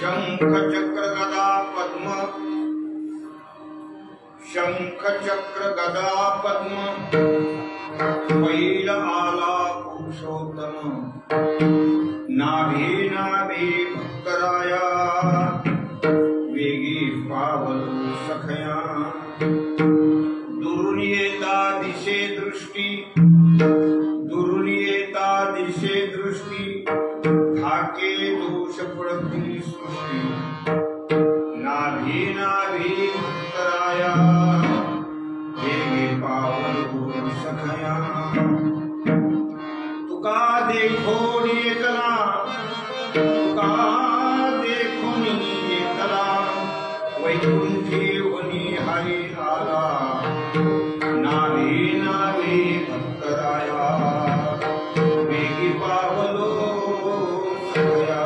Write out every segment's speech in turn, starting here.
शंख चक्र गदा पद्म शंख चक्र गदा पद्म पैल आला पुरुषोत्तम नाभी नाभी भक्तराया वेगी पावलो सखया दुरून येता दिशे दृष्टी धाके दोष पडती सृष्टी नाभी नाभी भक्तराया वेगी पावलो सखया तुका देखो एकला तुका देखून एकला वैकुंठी वनी हरी आला नाभी नाभी भक्तराया वेगी पावलो सखया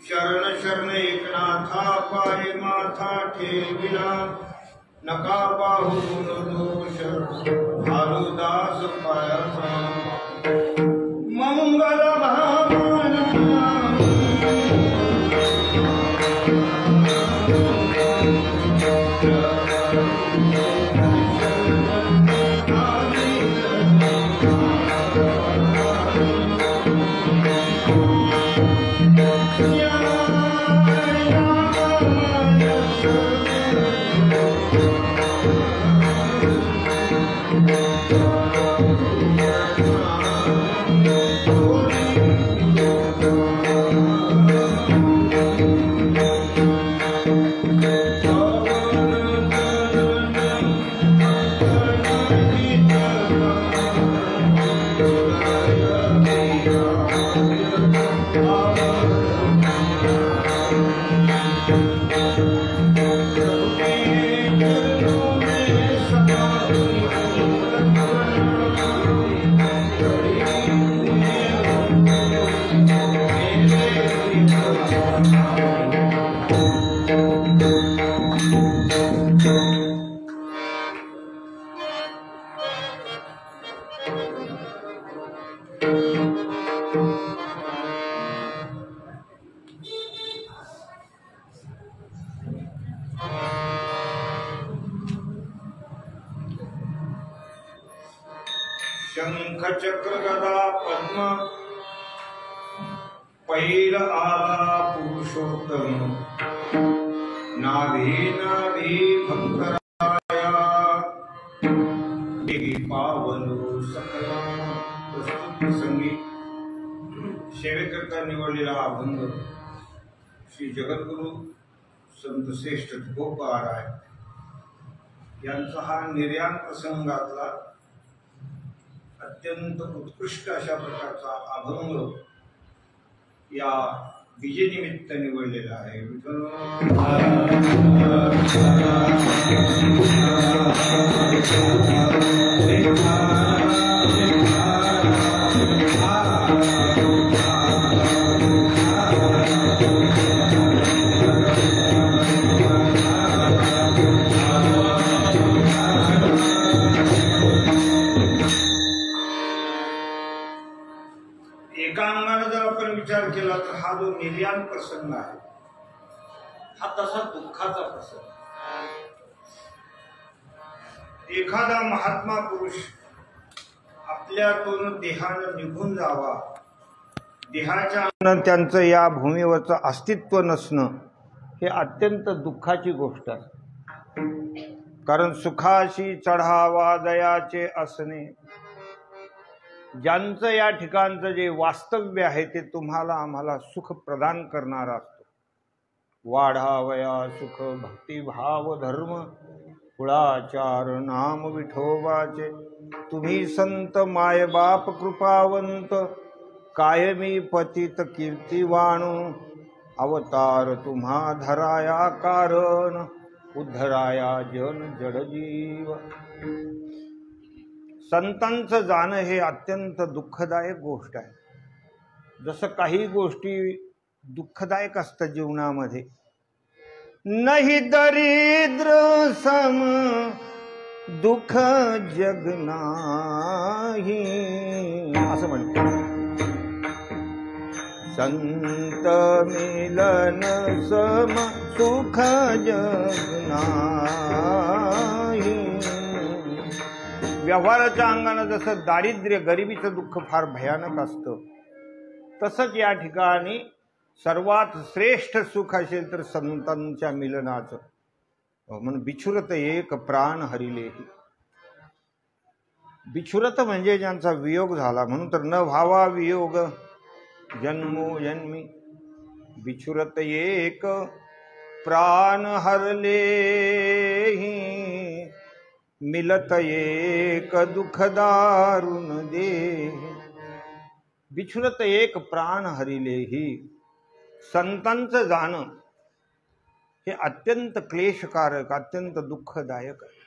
शरण शरण एकनाथा पाय माथा ठेविला नका पाहू दोष भालू दास पायाचा मंगल भावना शंख चक्र गदा पद्म पैल आला पुरुषोत्तम नाभी नाभी भक्तराया देवी पावलो सकला प्रस्तुत प्रसंगी सेवेकरता निवडलेला अभंग श्री जगद्गुरु संत श्रेष्ठ तुकोबाराय यांचा हा निर्याण प्रसंगातला अत्यंत उत्कृष्ट अशा प्रकारचा अभंग या बीजेनिमित्त निवडलेला आहे. एकांगाने जर आपण विचार केला तर हा जो निर्याण प्रसंग आहे हा तसा दुःखाचा प्रसंग. एखादा महात्मा पुरुष आपल्यातून देहानं निघून जावा, देहाच्या त्यांचं या भूमीवरचं अस्तित्व नसणं हे अत्यंत दुःखाची गोष्ट आहे. कारण सुखाशी चढावा दयाचे असणे, ज्यांचं या ठिकाणचं जे वास्तव्य आहे ते तुम्हाला आम्हाला सुख प्रदान करणारा असतो. वाढावया सुख भक्तिभाव धर्म कुळाचार नाम विठोबाचे, तुम्ही संत मायबाप कृपावंत कायमी पतित कीर्तिवाण, अवतार तुम्हा धराया कारण उद्धराया जन जडजीव. संतांचं जाणं हे अत्यंत दुःखदायक गोष्ट आहे. जसं काही गोष्टी दुःखदायक असतात जीवनामध्ये, नाही दरिद्र सम दुःख जग नाही असं म्हणतात. संत मिलन सम सुख जग नाही. व्यवहाराच्या अंगानं जसं दारिद्र्य गरिबीचं दुःख फार भयानक असतं, तसंच या ठिकाणी सर्वात श्रेष्ठ सुख असेल तर संतांच्या मिलनाचं. म्हणून बिछुरत एक प्राण हरिलेही. बिछुरत म्हणजे ज्यांचा वियोग झाला, म्हणून तर न भावा वियोग जन्मोजन्मी. बिछुरत एक प्राण हरलेही, मिलत एक दुःख दारुण दे. बिछुरत एक प्राण हरिलेही. संतांचं जाणं हे अत्यंत क्लेशकारक, अत्यंत दुःखदायक आहे.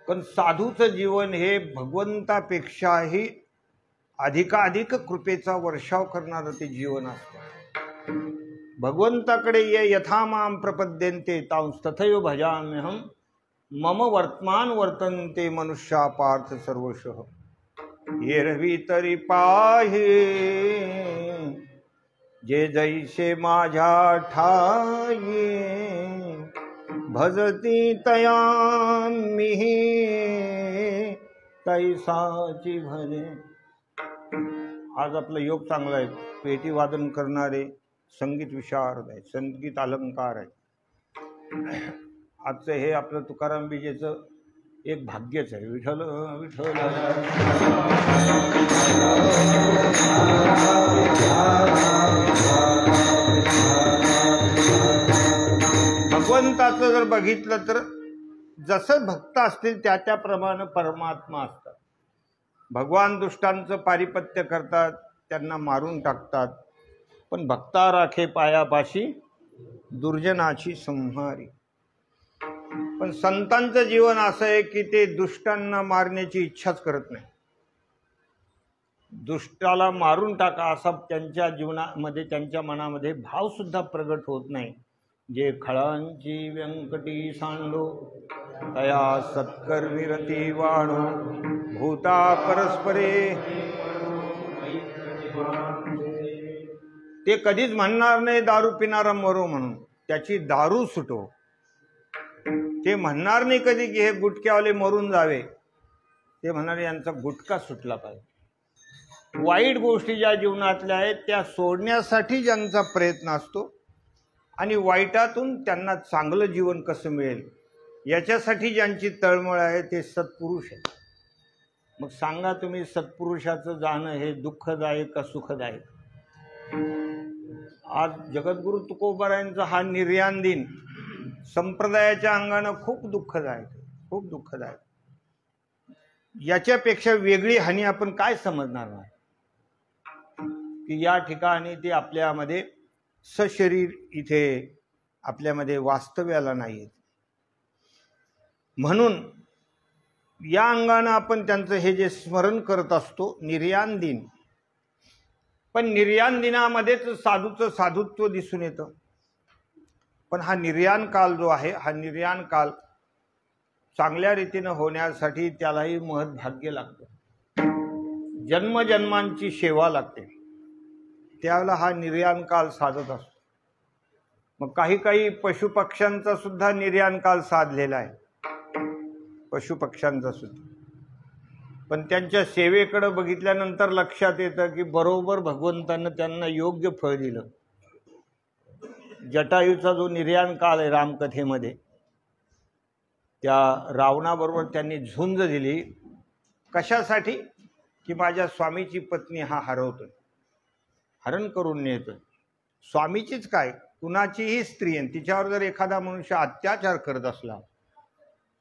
पण साधूचं जीवन हे भगवंतापेक्षाही अधिकाधिक कृपेचा वर्षाव करणारं ते जीवन असतं. भगवंताकडे ये यथा मां प्रपद्यन्ते तांस्तथैव भजाम्यहम्, मम वर्तमान वर्तन्ते मनुष्या पार्थ सर्वशः. ये रवी तरी पाहे जे जैसे माझ्या ठाये, भजती तया मिही तैसाची भजे. आज आपला योग चांगला आहे. पेटी वादन करणारे संगीत विशारद आहे, संगीत अलंकार आहे. आजचं हे आपलं तुकाराम बीजेचं एक भाग्यच आहे. विठ्ठल विठ्ठल भगवंताचं जर बघितलं तर जसं भक्त असतील त्या त्याप्रमाणे परमात्मा असतात. भगवान दुष्टांचं पारिपत्य करतात, त्यांना मारून टाकतात, पण भक्ता राखे पायापाशी दुर्जनाची संहारी. पण संतांचं जीवन असं आहे की ते दुष्टांना मारण्याची इच्छाच करत नाही. दुष्टाला मारून टाका असा त्यांच्या जीवनामध्ये, त्यांच्या मनामध्ये भाव सुद्धा प्रगट होत नाही. जे खळांची व्यंकटी सांडो तया सत्कर विरती वाणो, भूता परस्परे. ते कधीच म्हणणार नाही दारू पिणारा मरो म्हणून, त्याची दारू सुटो. ते म्हणणार नाही कधी की हे गुटख्यावाले मरून जावे, ते म्हणाले यांचा गुटखा सुटला पाहिजे. वाईट गोष्टी ज्या जीवनातल्या आहेत त्या सोडण्यासाठी ज्यांचा प्रयत्न असतो आणि वाईटातून त्यांना चांगलं जीवन कसं मिळेल याच्यासाठी ज्यांची तळमळ आहे ते सत्पुरुष आहेत. मग सांगा तुम्ही, सत्पुरुषाचं जाणं हे दुःखदायक का सुखदायक? आज जगद्गुरु तुकोबारायांचा हा निर्याण दिन संप्रदायाच्या अंगानं खूप दुःखदायक, खूप दुःखदायक. याच्यापेक्षा वेगळी हानी आपण काय समजणार नाही की या ठिकाणी ते आपल्यामध्ये सशरीर इथे आपल्यामध्ये वास्तव्याला नाहीत. म्हणून या अंगानं आपण त्यांचं हे जे स्मरण करत असतो निर्याण दिन, पण निर्याण दिनामध्येच साधूचं साधुत्व दिसून येतं. पण हा निर्याण काल जो आहे, हा निर्याण काल चांगल्या रीतीनं होण्यासाठी त्यालाही महत्भाग्य लागतं, जन्मजन्मांची सेवा लागते. त्यावेळेला हा निर्याण काल साधत असतो. मग काही काही पशुपक्ष्यांचा सुद्धा निर्याण काल साधलेला आहे, पशुपक्ष्यांचा सुद्धा. पण त्यांच्या सेवेकडे बघितल्यानंतर लक्षात येतं की बरोबर भगवंतानं त्यांना योग्य फळ दिलं. जटायूचा जो निर्याण काल आहे रामकथेमध्ये, त्या रावणाबरोबर त्यांनी झुंज दिली. कशासाठी? की माझ्या स्वामीची पत्नी हा हरवतोय, हरण करून नेतोय. स्वामीचीच काय, कुणाचीही स्त्री आहे, तिच्यावर जर एखादा मनुष्य अत्याचार करत असला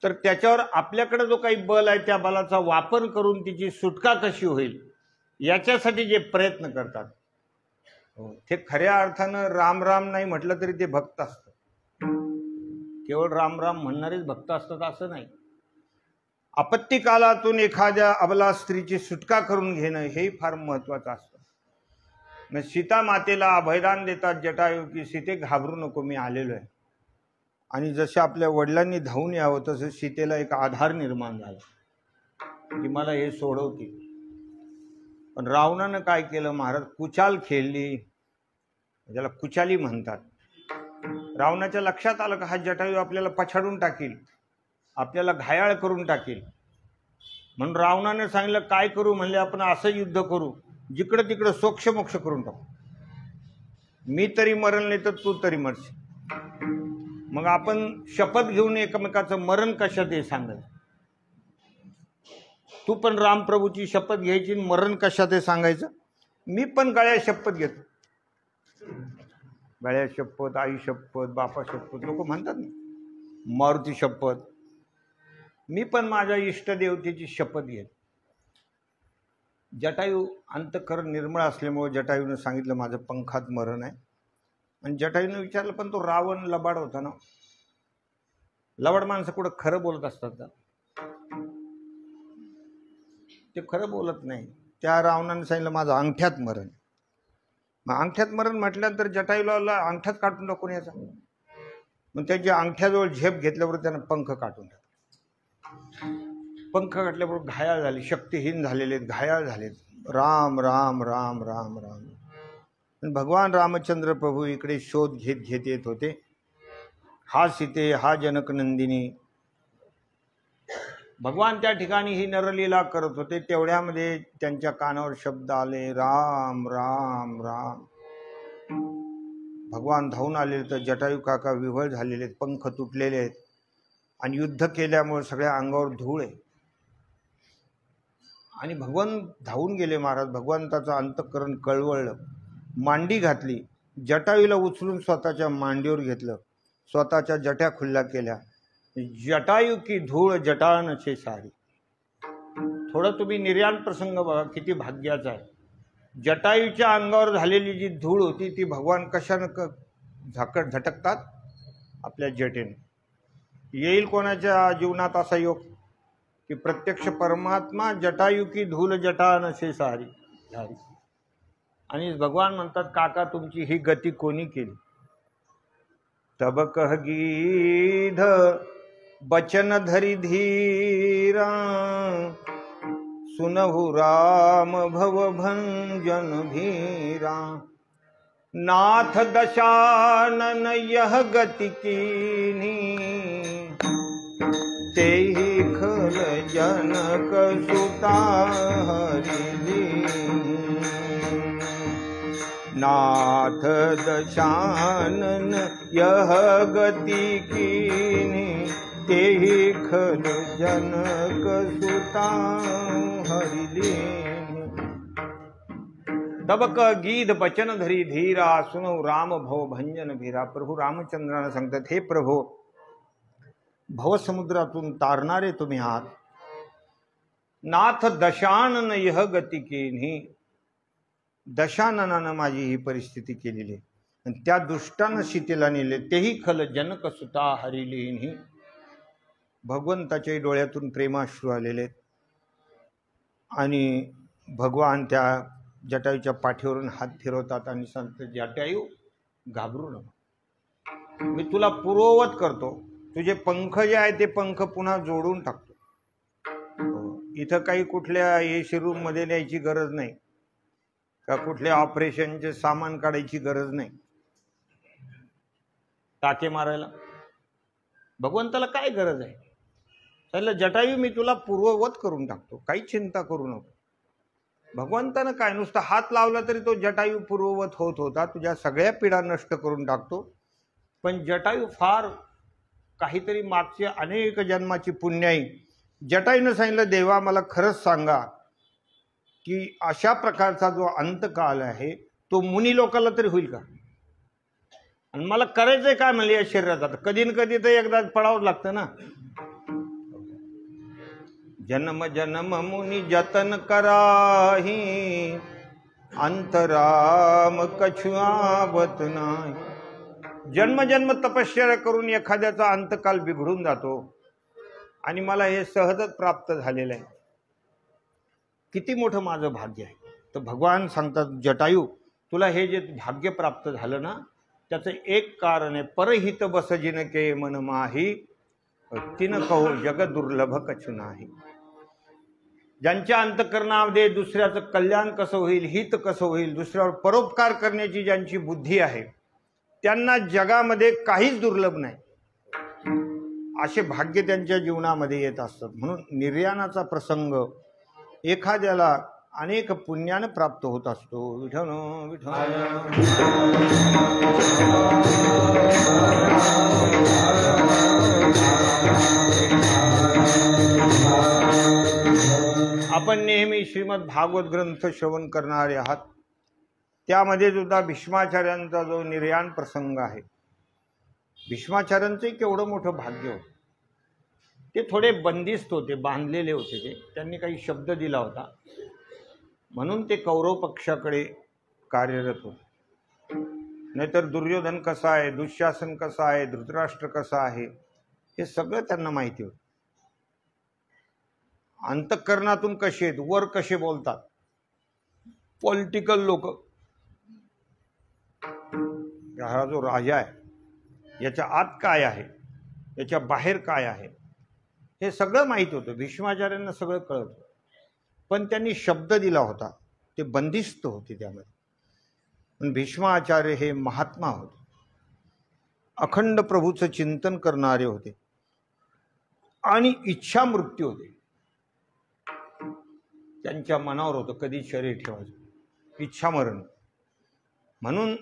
तर त्याच्यावर आपल्याकडे जो काही बल आहे त्या बलाचा वापर करून तिची सुटका कशी होईल याच्यासाठी जे प्रयत्न करतात, ते खऱ्या अर्थानं राम राम नाही म्हटलं तरी ते भक्त असतात. केवळ राम राम म्हणणारेच भक्त असतात असं नाही. आपत्ती कालातून एखाद्या अबला स्त्रीची सुटका करून घेणं हेही फार महत्त्वाचं असतं. मग सीता मातेला अभयदान देतात जटायू की सीते घाबरू नको, मी आलेलो आहे. आणि जसं आपल्या वडिलांनी धावून यावं तसं सीतेला एक आधार निर्माण झाला की मला हे सोडवतील. पण रावणानं काय केलं महाराज, कुचाल खेळली, ज्याला कुचाली म्हणतात. रावणाच्या लक्षात आलं का हा जटायू आपल्याला पछाडून टाकील, आपल्याला घायाळ करून टाकील. म्हणून रावणाने सांगितलं काय करू, म्हणले आपण असं युद्ध करू जिकडं तिकडं सोक्षमोक्ष करून टाकू, मी तरी मरण नाही तर तू तरी मरशील. मग आपण शपथ घेऊन एकमेकाचं मरण कशात हे सांगायचं. तू पण रामप्रभूची शपथ घ्यायची, मरण कशात हे सांगायचं. मी पण गळ्या शपथ घेतो, गळ्या शपथ, आई शपथ, बापा शपथ लोक म्हणतात ना, मारुती शपथ. मी पण माझ्या इष्टदेवतेची शपथ घेत. जटायू अंतःकरण निर्मळ असल्यामुळे जटायूनं सांगितलं माझं पंखात मरण आहे. आणि जटायूनं विचारलं पण तो रावण लबाड होता ना. लबाड माणसं कुठं खरं बोलत असतात का? ते खरं बोलत नाही. त्या रावणाने सांगितलं माझं अंगठ्यात मरण. मग अंगठ्यात मरण म्हटल्यानंतर जटायूला अंगठ्यात काढून टाकून यायचा. मग त्याच्या अंगठ्याजवळ झेप घेतल्याबरोबर त्यानं पंख काढून टाकले. पंख काढल्याबरोबर घायाळ झाली, शक्तिहीन झालेले, घायाळ झालेत. राम राम राम राम राम. भगवान रामचंद्र प्रभू इकडे शोध घेत घेत येत होते. हा सीते, हा जनकनंदिनी. भगवान त्या ठिकाणी ही नरलीला करत होते. तेवढ्यामध्ये त्यांच्या कानावर शब्द आले राम राम राम. भगवान धावून आलेले तर जटायू काका विव्हळ झालेले आहेत, पंख तुटलेले आहेत आणि युद्ध केल्यामुळे सगळ्या अंगावर धूळ आहे. आणि भगवान धावून गेले महाराज. भगवंताचं अंतःकरण कळवळलं, मांडी घातली, जटायूला उचलून स्वतःच्या मांडीवर घेतलं, स्वतःच्या जट्या खुल्ल्या केल्या. जटायू की धूळ जटानचे सारी. थोडं तुम्ही निर्याण प्रसंग बघा, किती भाग्याचा आहे. जटायूच्या अंगावर झालेली जी धूळ होती ती भगवान कशानं झटकतात? आपल्या जटेने. येईल कोणाच्या जीवनात असा योग की प्रत्यक्ष परमात्मा जटायू की धूल जटानसे सारी झाली. आणि भगवान म्हणतात काका तुमची ही गती कोणी केली? तब कह गीध बचन धरी धीरा, सुनहु राम भव भंजन भीरा. नाथ दशानन यह गति कीनी, तेही खर जनक सुता हरिली नाथ दशानन यह गति कीनी तेही खर जनक सुता हरिली तबक गीध बचन धरी धीरा सुनो राम भव भंजन भीरा। प्रभू रामचंद्राने सांगतात, हे प्रभो, भवसमुद्रातून तारणारे तुम्ही आहात, नाथ दशानन यह गती केली, दशाननानं माझी ही परिस्थिती केलेली आणि त्या दुष्टानं सीतेला नेले, तेही खल जनक सुता हरिली। भगवंताच्या डोळ्यातून प्रेमाश्रू आलेले आणि भगवान त्या जटायूच्या पाठीवरून हात फिरवतात आणि सांगतात, जटायू घाबरू नका, मी तुला पूर्ववत करतो, तुझे पंख जे आहे ते पंख पुन्हा जोडून टाकतो। इथं काही कुठल्या एसी रूम मध्ये न्यायची गरज नाही का, कुठल्या ऑपरेशनचे सामान काढायची गरज नाही, टाके मारायला भगवंताला काय गरज आहे। सांगितलं, जटायू मी तुला पूर्ववत करून टाकतो, काही चिंता करू नको। भगवंतानं काय नुसतं हात लावला तरी तो जटायू पूर्ववत होत होता, तुझ्या सगळ्या पीडा नष्ट करून टाकतो। पण जटायू फार काहीतरी मागची अनेक जन्माची पुण्याई। जटायूनं सांगितलं, देवा मला खरंच सांगा की अशा प्रकारचा जो अंतकाल आहे तो मुनी लोकांना तरी होईल का, आणि मला करायचंय काय म्हणले या शरीरात, कधी न कधी तर एकदा पडावं लागतं ना। जन्म जन्म मुनि जतन कराही अंतराम कछु आवत नाही। जन्म जन्म तपश्चर्या करून एखाद्याचा अंतकाल बिघडून जातो आणि मला हे सहजच प्राप्त झालेलं आहे, किती मोठं माझं भाग्य आहे। तर भगवान सांगतात, जटायू तुला हे जे भाग्य प्राप्त झालं ना त्याचं एक कारण आहे, परहित बसजिन के मन माही तिन कहो जग दुर्लभ कछु नाही। ज्यांच्या अंतःकरणामध्ये दुसऱ्याचं कल्याण कसं होईल, हित कसं होईल, दुसऱ्यावर परोपकार करण्याची ज्यांची बुद्धी आहे त्यांना जगामध्ये काहीच दुर्लभ नाही, असे भाग्य त्यांच्या जीवनामध्ये येत असतात। म्हणून निर्याणाचा प्रसंग एखाद्याला अनेक पुण्याने प्राप्त होत असतो। विठ्ठल विठ्ठल आपण नेहमी श्रीमद भागवत ग्रंथ श्रवण करणारे आहात, त्यामध्ये सुद्धा भीष्माचार्यांचा जो निर्याण प्रसंग आहे, भीष्माचार्यांचं केवढं मोठं भाग्य होतं। ते थोडे बंदिस्त होते, बांधलेले होते, ते त्यांनी काही शब्द दिला होता म्हणून ते कौरव पक्षाकडे कार्यरत होते। नाहीतर दुर्योधन कसा आहे, दुःशासन कसा आहे, धृतराष्ट्र कसा आहे, हे सगळं त्यांना माहिती होतं। अंतःकरणातून कसे आहेत, वर कसे बोलतात, पॉलिटिकल लोक, हा जो राजा आहे याच्या आत काय आहे, याच्या बाहेर काय आहे, हे सगळं माहित होतं। भीष्माचार्यांना सगळं कळत होतं, पण त्यांनी शब्द दिला होता, ते बंदिस्त होते त्यामध्ये। पण भीष्माचार्य हे महात्मा होते, अखंड प्रभूचं चिंतन करणारे होते आणि इच्छा मृत्यू होते, त्यांच्या मनावर होतं कधी शरीर ठेवायचं, इच्छा मरण। म्हणून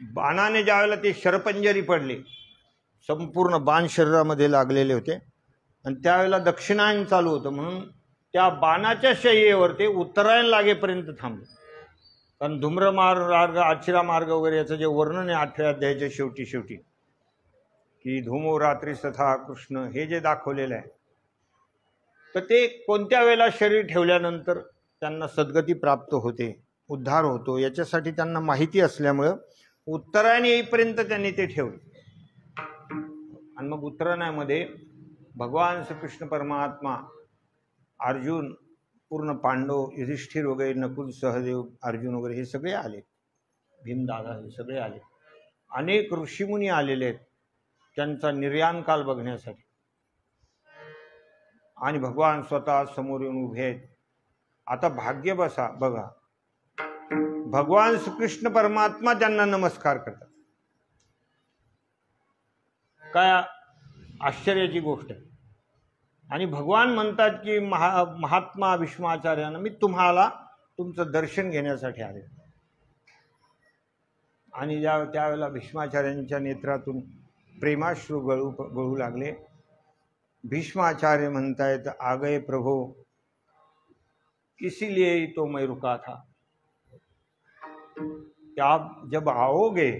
बाणाने ज्यावेळेला ते शरपंजरी पडले, संपूर्ण बाण शरीरामध्ये लागलेले होते आणि त्यावेळेला दक्षिणायन चालू होतं, म्हणून त्या बाणाच्या शय्येवर ते उत्तरायण लागेपर्यंत थांबले। कारण धूम्रमार्ग, आचिरा मार्ग वगैरे याचं जे वर्णन आहे 8व्या अध्यायाच्या शेवटी की धूमो रात्री तथा कृष्ण, हे जे दाखवलेलं आहे, तर ते कोणत्या वेळेला शरीर ठेवल्यानंतर त्यांना सद्गती प्राप्त होते, उद्धार होतो, याच्यासाठी त्यांना माहिती असल्यामुळं उत्तरायण येईपर्यंत त्यांनी ते ठेवले। आणि मग उत्तरायणामध्ये भगवान श्रीकृष्ण परमात्मा, अर्जुन, पूर्ण पांडव, युधिष्ठिर वगैरे, नकुल, सहदेव, अर्जुन वगैरे हे सगळे आले, भीमदादा हे सगळे आले, अनेक ऋषीमुनी आलेले आहेत त्यांचा निर्याण काल बघण्यासाठी। आणि भगवान स्वतः समोर येऊन उभे आहेत। आता भाग्य बसा बघा, भगवान श्रीकृष्ण परमात्मा त्यांना नमस्कार करतात। काय आश्चर्याची गोष्ट आहे, आणि भगवान म्हणतात की महात्मा भीष्माचार्यांना मी तुम्हाला तुमचं दर्शन घेण्यासाठी आले. आणि त्यावेळेला भीष्माचार्यांच्या नेत्रातून प्रेमाश्रू गळू लागले. भीष्माचार्य म्हणतायत आ गए प्रभो, इसीलिए ही तो मैं रुका था कि आप जब आओगे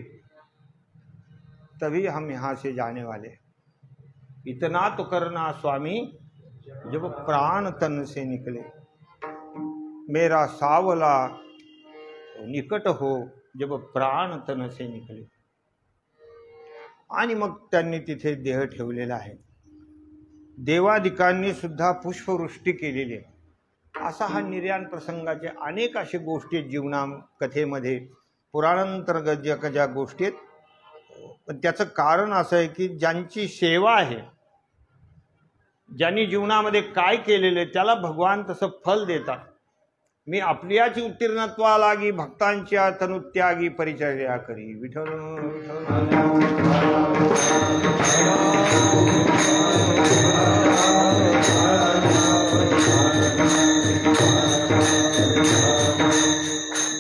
तभी हम यहाँ से जाने वाले. इतना तो करना स्वामी जब प्राण तन से निकले, मेरा सावला निकट हो जब प्राण तन से निकले. आणि मग त्यांनी तिथे देह ठेवलेला आहे. देवादिकांनी सुद्धा पुष्पवृष्टी केलेली आहे. असा हा निर्याण प्रसंगाचे अनेक अशा गोष्टी आहेत जीवना कथेमध्ये, पुराणांतर्गत ज्या गोष्टी आहेत. पण त्याचं कारण असं आहे की ज्यांची सेवा आहे, ज्यांनी जीवनामध्ये काय केलेले त्याला भगवान तसं फल देतात. मी आपल्याची उत्तीर्णत्वा लागी भक्तांच्या तनुत्यागी परिचर्या करी. विठ्ठल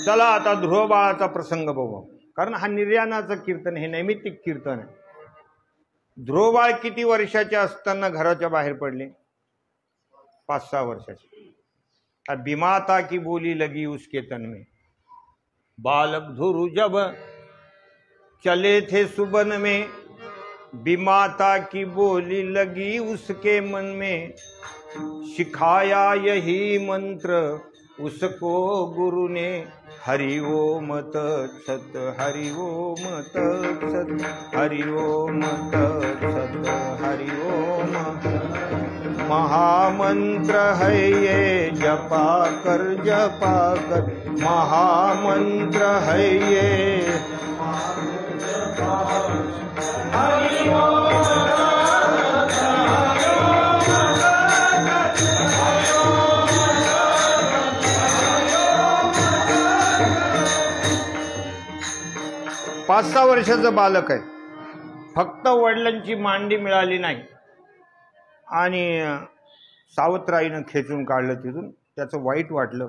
चला आता ध्रुवबाळाचा प्रसंग बघू. कारण हा निर्याणाचं कीर्तन हे नैमित्तिक कीर्तन आहे. ध्रुवबाळ किती वर्षाचे असताना घराच्या बाहेर पडले? 5-6 वर्षाचे. बिमाता की बोली लगी उसके तन में, बालक ध्रुव जब चले थे सुबन में, बिमाता की बोली लगी उसके मन में, सिखाया यही मंत्र उसको गुरु ने, हरि ओम तत्सत हरि ओम तत्सत हरि ओम तत्सत हरि ओम. महामंत्र है ये जपा कर महामंत्र है ये. हरि ओम 5-6 वर्षाचं बालक आहे. फक्त वडिलांची मांडी मिळाली नाही आणि सावत्राईनं खेचून काढलं तिथून. त्याचं वाईट वाटलं.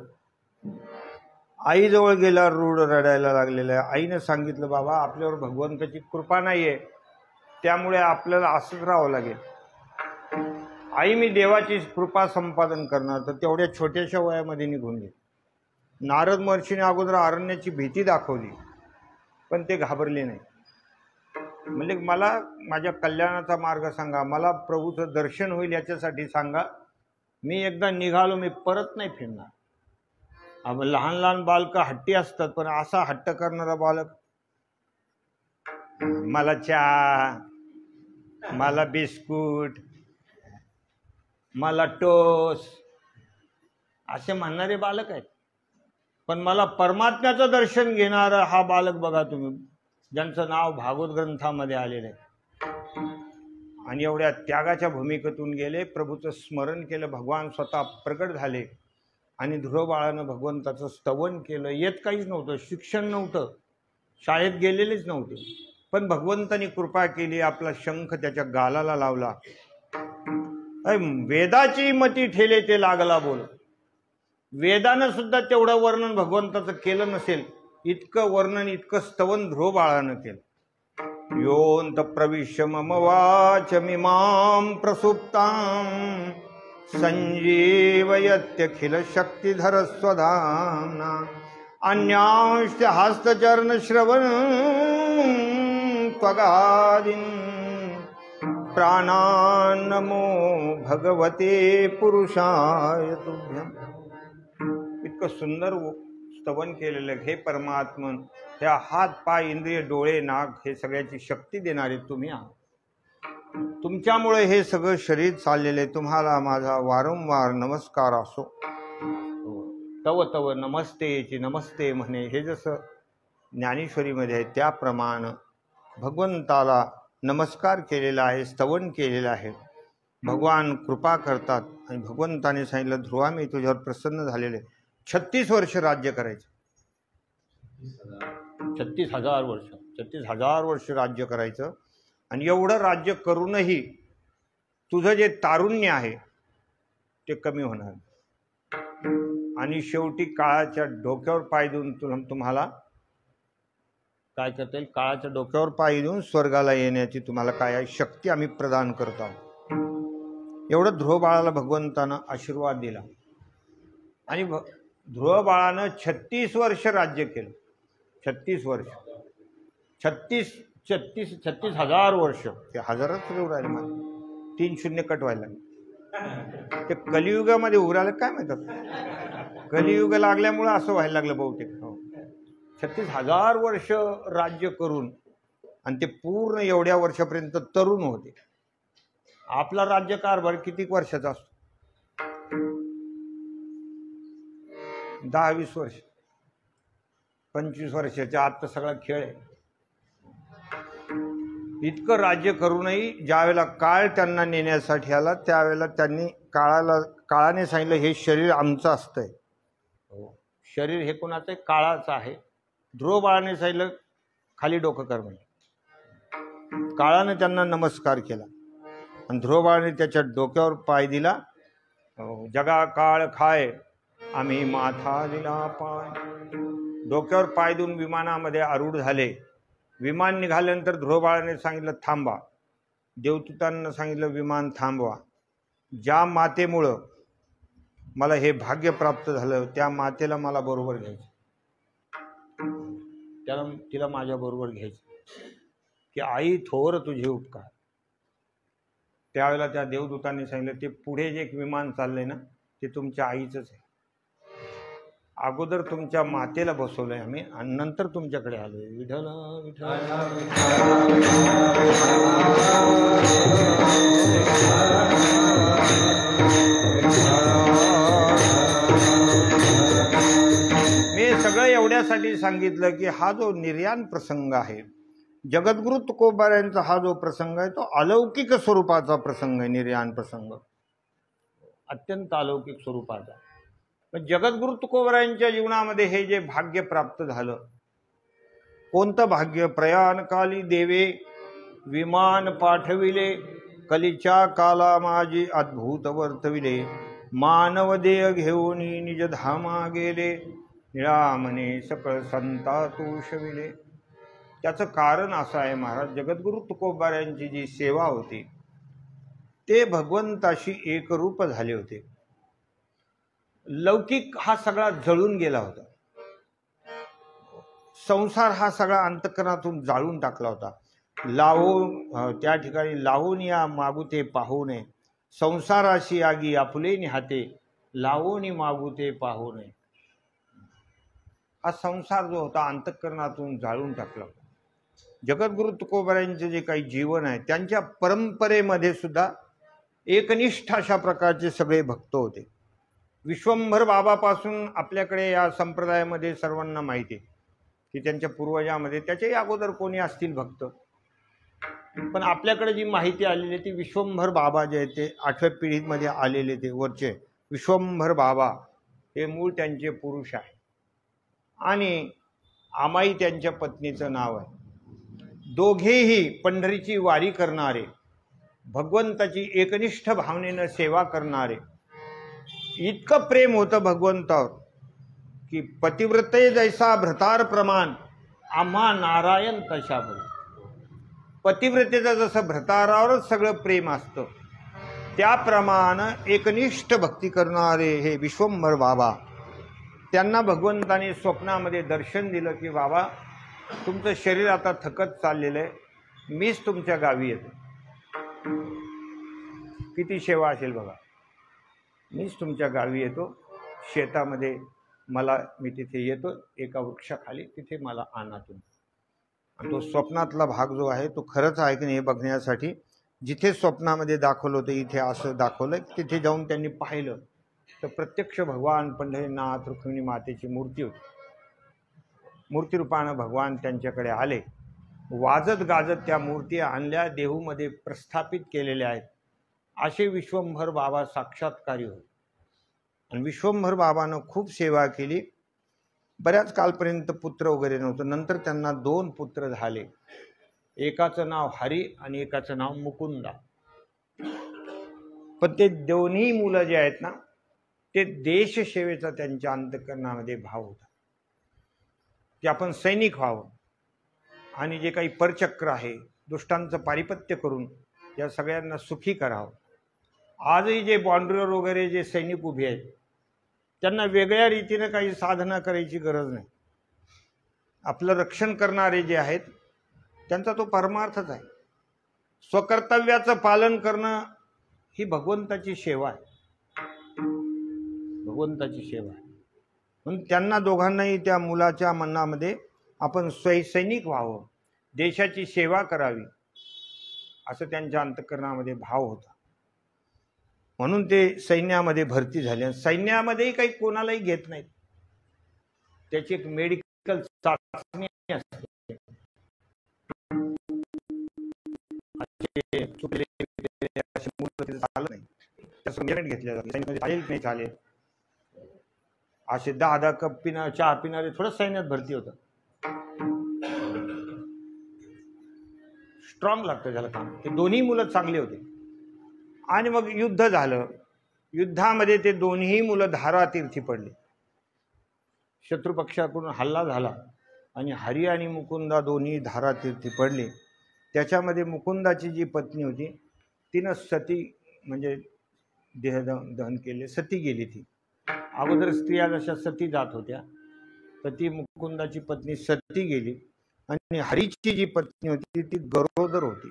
आईजवळ गेला, रूढ रडायला लागलेला आहे. आईनं सांगितलं बाबा आपल्यावर भगवंताची कृपा नाही आहे, त्यामुळे आपल्याला असंच राहावं लागेल. आई मी देवाची कृपा संपादन करणार. तर तेवढ्या छोट्याशा वयामध्ये निघून गेले. नारद महर्षीने अगोदर अरण्याची भीती दाखवली पण ते घाबरले नाही. म्हणजे मला माझ्या कल्याणाचा मार्ग सांगा, मला प्रभूचं दर्शन होईल याच्यासाठी सांगा. मी एकदा निघालो, मी परत नाही फिरणार. लहान लहान बालकं हट्टी असतात, पण असा हट्ट करणारा बालक, मला चहा, मला बिस्कुट, मला टोस असे म्हणणारे बालक आहेत. पण मला परमात्म्याचं दर्शन घेणारा हा बालक बघा तुम्ही, ज्यांचं नाव भागवत ग्रंथामध्ये आलेलं आहे. आणि एवढ्या त्यागाच्या भूमिकेतून गेले, प्रभूचं स्मरण केलं, भगवान स्वतः प्रकट झाले आणि ध्रुवबाळानं भगवंताचं स्तवन केलं. येत काहीच नव्हतं, शिक्षण नव्हतं, शाळेत गेलेलेच नव्हते, पण भगवंतानी कृपा केली. आपला शंख त्याच्या गालाला लावला. वेदाची मती ठेले ते लागला बोल. वेदानं सुद्धा तेवढं वर्णन भगवंताचं केलं नसेल इतकं वर्णन, इतकं स्तवन ध्रुवबाळानं केलं. योऽन्त प्रविश्य मम वाचमिमां प्रसुप्तां संजीवयत्यखिल शक्तिधर स्वधाम्ना अन्यांश्च हस्तचरण श्रवण त्वगादीन् प्राणान्नमो भगवते पुरुषाय तुभ्यम्. इतकं सुंदर स्तवन केलेलं. हे परमात्मन, ह्या हात पाय इंद्रिय डोळे नाक हे सगळ्याची शक्ती देणारे तुम्ही आहात. तुमच्यामुळे हे सगळं शरीर चाललेले. तुम्हाला माझा वारंवार नमस्कार असो. तव तव नमस्तेची नमस्ते म्हणे, हे जसं ज्ञानेश्वरीमध्ये आहे त्याप्रमाणे भगवंताला नमस्कार केलेला आहे, स्तवन केलेलं आहे. भगवान कृपा करतात. आणि भगवंताने सांगितलं ध्रुवा मी तुझ्यावर प्रसन्न झालेले. 36 वर्ष राज्य करायचं. 36,000 वर्ष, 36,000 वर्ष राज्य करायचं. आणि एवढं राज्य करूनही तुझं जे तारुण्य आहे ते कमी होणार आणि शेवटी काळाच्या डोक्यावर पाय देऊन तुम्हाला काय करता येईल, काळाच्या डोक्यावर पाय देऊन स्वर्गाला येण्याची तुम्हाला काय आहे शक्ती आम्ही प्रदान करत आहोत. एवढं ध्रुव बाळाला भगवंतानं आशीर्वाद दिला आणि ध्रुव बाळानं 36 वर्ष राज्य केलं. 36 वर्ष 36,000 वर्ष. ते हजारच राहिले मला 3 शून्य कट व्हायला लागले. ते कलियुगामध्ये उरायला काय माहिती, कलियुग लागल्यामुळं असं व्हायला लागलं बहुतेक. 36,000 वर्ष राज्य करून आणि ते पूर्ण एवढ्या वर्षापर्यंत तरुण होते. आपला राज्यकारभार किती वर्षाचा असतो, 10-20 वर्ष, 25 वर्षाच्या आत तर सगळा खेळ आहे. इतकं राज्य करूनही ज्यावेळेला काळ त्यांना नेण्यासाठी आला त्यावेळेला त्यांनी काळाने सांगितलं हे शरीर आमचं असतंय. शरीर हे कोणाचं आहे, काळाचं आहे. ध्रुव बाळाने सांगितलं खाली डोकं कर म्हणे. काळाने त्यांना नमस्कार केला आणि ध्रुव बाळाने त्याच्या डोक्यावर पाय दिला. जगा काळ खाय आम्ही माथा दिला पाय. डोक्यावर पाय देऊन विमानामध्ये आरूढ झाले. विमान निघाल्यानंतर ध्रुव बाळाने सांगितलं थांबा. देवदूतांना सांगितलं विमान थांबवा. ज्या मातेमुळं मला हे भाग्य प्राप्त झालं त्या मातेला मला बरोबर घ्यायचं, तिला माझ्या बरोबर घ्यायचं की आई थोर तुझे उपकार. त्यावेळेला त्या देवदूतांनी सांगितलं ते पुढे जे एक विमान चाललंय ना ते तुमच्या आईचंच आहे. अगोदर तुमच्या मातेला बसवलंय आम्ही आणि नंतर तुमच्याकडे आलोय. विठ्ठल विठ्ठल. मी सगळं एवढ्यासाठी सांगितलं की हा जो निर्याण प्रसंग आहे, जगद्गुरु तुकोबारायांचा हा जो प्रसंग आहे तो अलौकिक स्वरूपाचा प्रसंग आहे. निर्याण प्रसंग अत्यंत अलौकिक स्वरूपाचा. पण जगद्गुरु तुकोबारायांच्या जीवनामध्ये हे जे भाग्य प्राप्त झालं, कोणतं भाग्य? प्रयाणकाली देवे विमान पाठविले, कलीच्या काला माझी अद्भुत वर्तविले, मानव देह घेऊन निज धामा गेले, निळामने सकळ संता तोषविले. त्याचं कारण असं आहे महाराज, जगद्गुरु तुकोबारायांची जी सेवा होती ते भगवंताशी एकरूप झाले होते. लौकिक हा सगळा जळून गेला होता. संसार हा सगळा अंतःकरणातून जाळून टाकला होता. त्या ठिकाणी लावून या मागुते पाहू नये, संसाराशी आगी आपुले निहाते, लावून मागुते पाहू नये. हा संसार जो होता अंतःकरणातून जाळून टाकला होता. जगद्गुरु तुकोबारायांचे जे काही जीवन आहे त्यांच्या परंपरेमध्ये सुद्धा एकनिष्ठ अशा प्रकारचे सगळे भक्त होते. विश्वंभर बाबापासून आपल्याकडे या संप्रदायामध्ये सर्वांना माहिती आहे की त्यांच्या पूर्वजामध्ये त्याच्याही अगोदर कोणी असतील भक्त, पण आपल्याकडे जी माहिती आलेली ती विश्वंभर बाबा जे आहेत ते 8व्या पिढीमध्ये आलेले, ते वरचे विश्वंभर बाबा हे मूळ त्यांचे पुरुष आहे आणि आमाई त्यांच्या पत्नीचं नाव आहे. दोघेही पंढरीची वारी करणारे, भगवंताची एकनिष्ठ भावनेनं सेवा करणारे. इतकं प्रेम होतं भगवंतावर की पतिव्रते जैसा भ्रतार प्रमाण, आम्हा नारायण तशा बरी. पतिव्रतेचं जसं भ्रतारावरच सगळं प्रेम असतं त्याप्रमाणे एकनिष्ठ भक्ती करणारे हे विश्वंभर बाबा, त्यांना भगवंताने स्वप्नामध्ये दर्शन दिलं की बाबा तुमचं शरीर आता थकत चाललेलं आहे, मीच तुमच्या गावी येतो. किती सेवा असेल बघा. मीच तुमच्या गावी येतो, शेतामध्ये मी तिथे येतो, एका वृक्षाखाली, तिथे मला आणा तुम्ही. आणि तो स्वप्नातला भाग जो आहे तो खरंच आहे की नाही हे बघण्यासाठी जिथे स्वप्नामध्ये दाखवलं होतं इथे असं दाखवलं, तिथे जाऊन त्यांनी पाहिलं तर प्रत्यक्ष भगवान पंढरीनाथ रुक्मिणी मातेची मूर्ती होती. मूर्तिरूपानं भगवान त्यांच्याकडे आले, वाजत गाजत त्या मूर्ती आणल्या, देहूमध्ये प्रस्थापित केलेल्या आहेत. असे विश्वंभर बाबा साक्षात्कारी होते. आणि विश्वंभर बाबानं खूप सेवा केली. बऱ्याच कालपर्यंत पुत्र वगैरे नव्हतं. नंतर त्यांना 2 पुत्र झाले. एकाचं नाव हरी आणि एकाचं नाव मुकुंदा. पण ते दोन्ही मुलं जे आहेत ना, ते देशसेवेचा त्यांच्या अंतःकरणामध्ये भाव होता, की आपण सैनिक व्हावं आणि जे काही परचक्र आहे दुष्टांचं पारिपत्य करून या सगळ्यांना सुखी करावं. आजही जे बॉर्डरवर वगैरे जे सैनिक उभे आहेत त्यांना वेगळ्या रीतीने काही साधना करायची गरज नाही. आपलं रक्षण करणारे जे आहेत त्यांचा तो परमार्थच आहे. स्वकर्तव्याचं पालन करणं ही भगवंताची सेवा आहे, भगवंताची सेवा आहे. म्हणून त्यांना दोघांनाही त्या मुलाच्या मनामध्ये आपण सैनिक व्हावं, देशाची सेवा करावी असं त्यांच्या अंतःकरणामध्ये भाव होता. म्हणून ते सैन्यामध्ये भरती झाले. सैन्यामध्येही काही कोणालाही घेत नाहीत, त्याची एक मेडिकल चाचणी असते. झालं नाही त्याचं घेतल्या जाते. सैन्यामध्ये चालेल नाही चालेल असे 10 कप चहा पिणारे थोडं सैन्यात भरती होतं. स्ट्रॉंग लागतं त्याला काम. ते दोन्ही मुलं चांगले होते. आणि मग युद्ध झालं. युद्धामध्ये ते दोन्ही मुलं धारातीर्थी पडले. शत्रुपक्षाकडून हल्ला झाला आणि हरी आणि मुकुंदा दोन्ही धारातीर्थी पडले. त्याच्यामध्ये मुकुंदाची जी पत्नी होती तिनं सती म्हणजे देहदहन केले, सती गेली. ती अगोदर स्त्रिया जशा सती जात होत्या तर ती मुकुंदाची पत्नी सती गेली. आणि हरीची जी पत्नी होती ती गरोदर होती,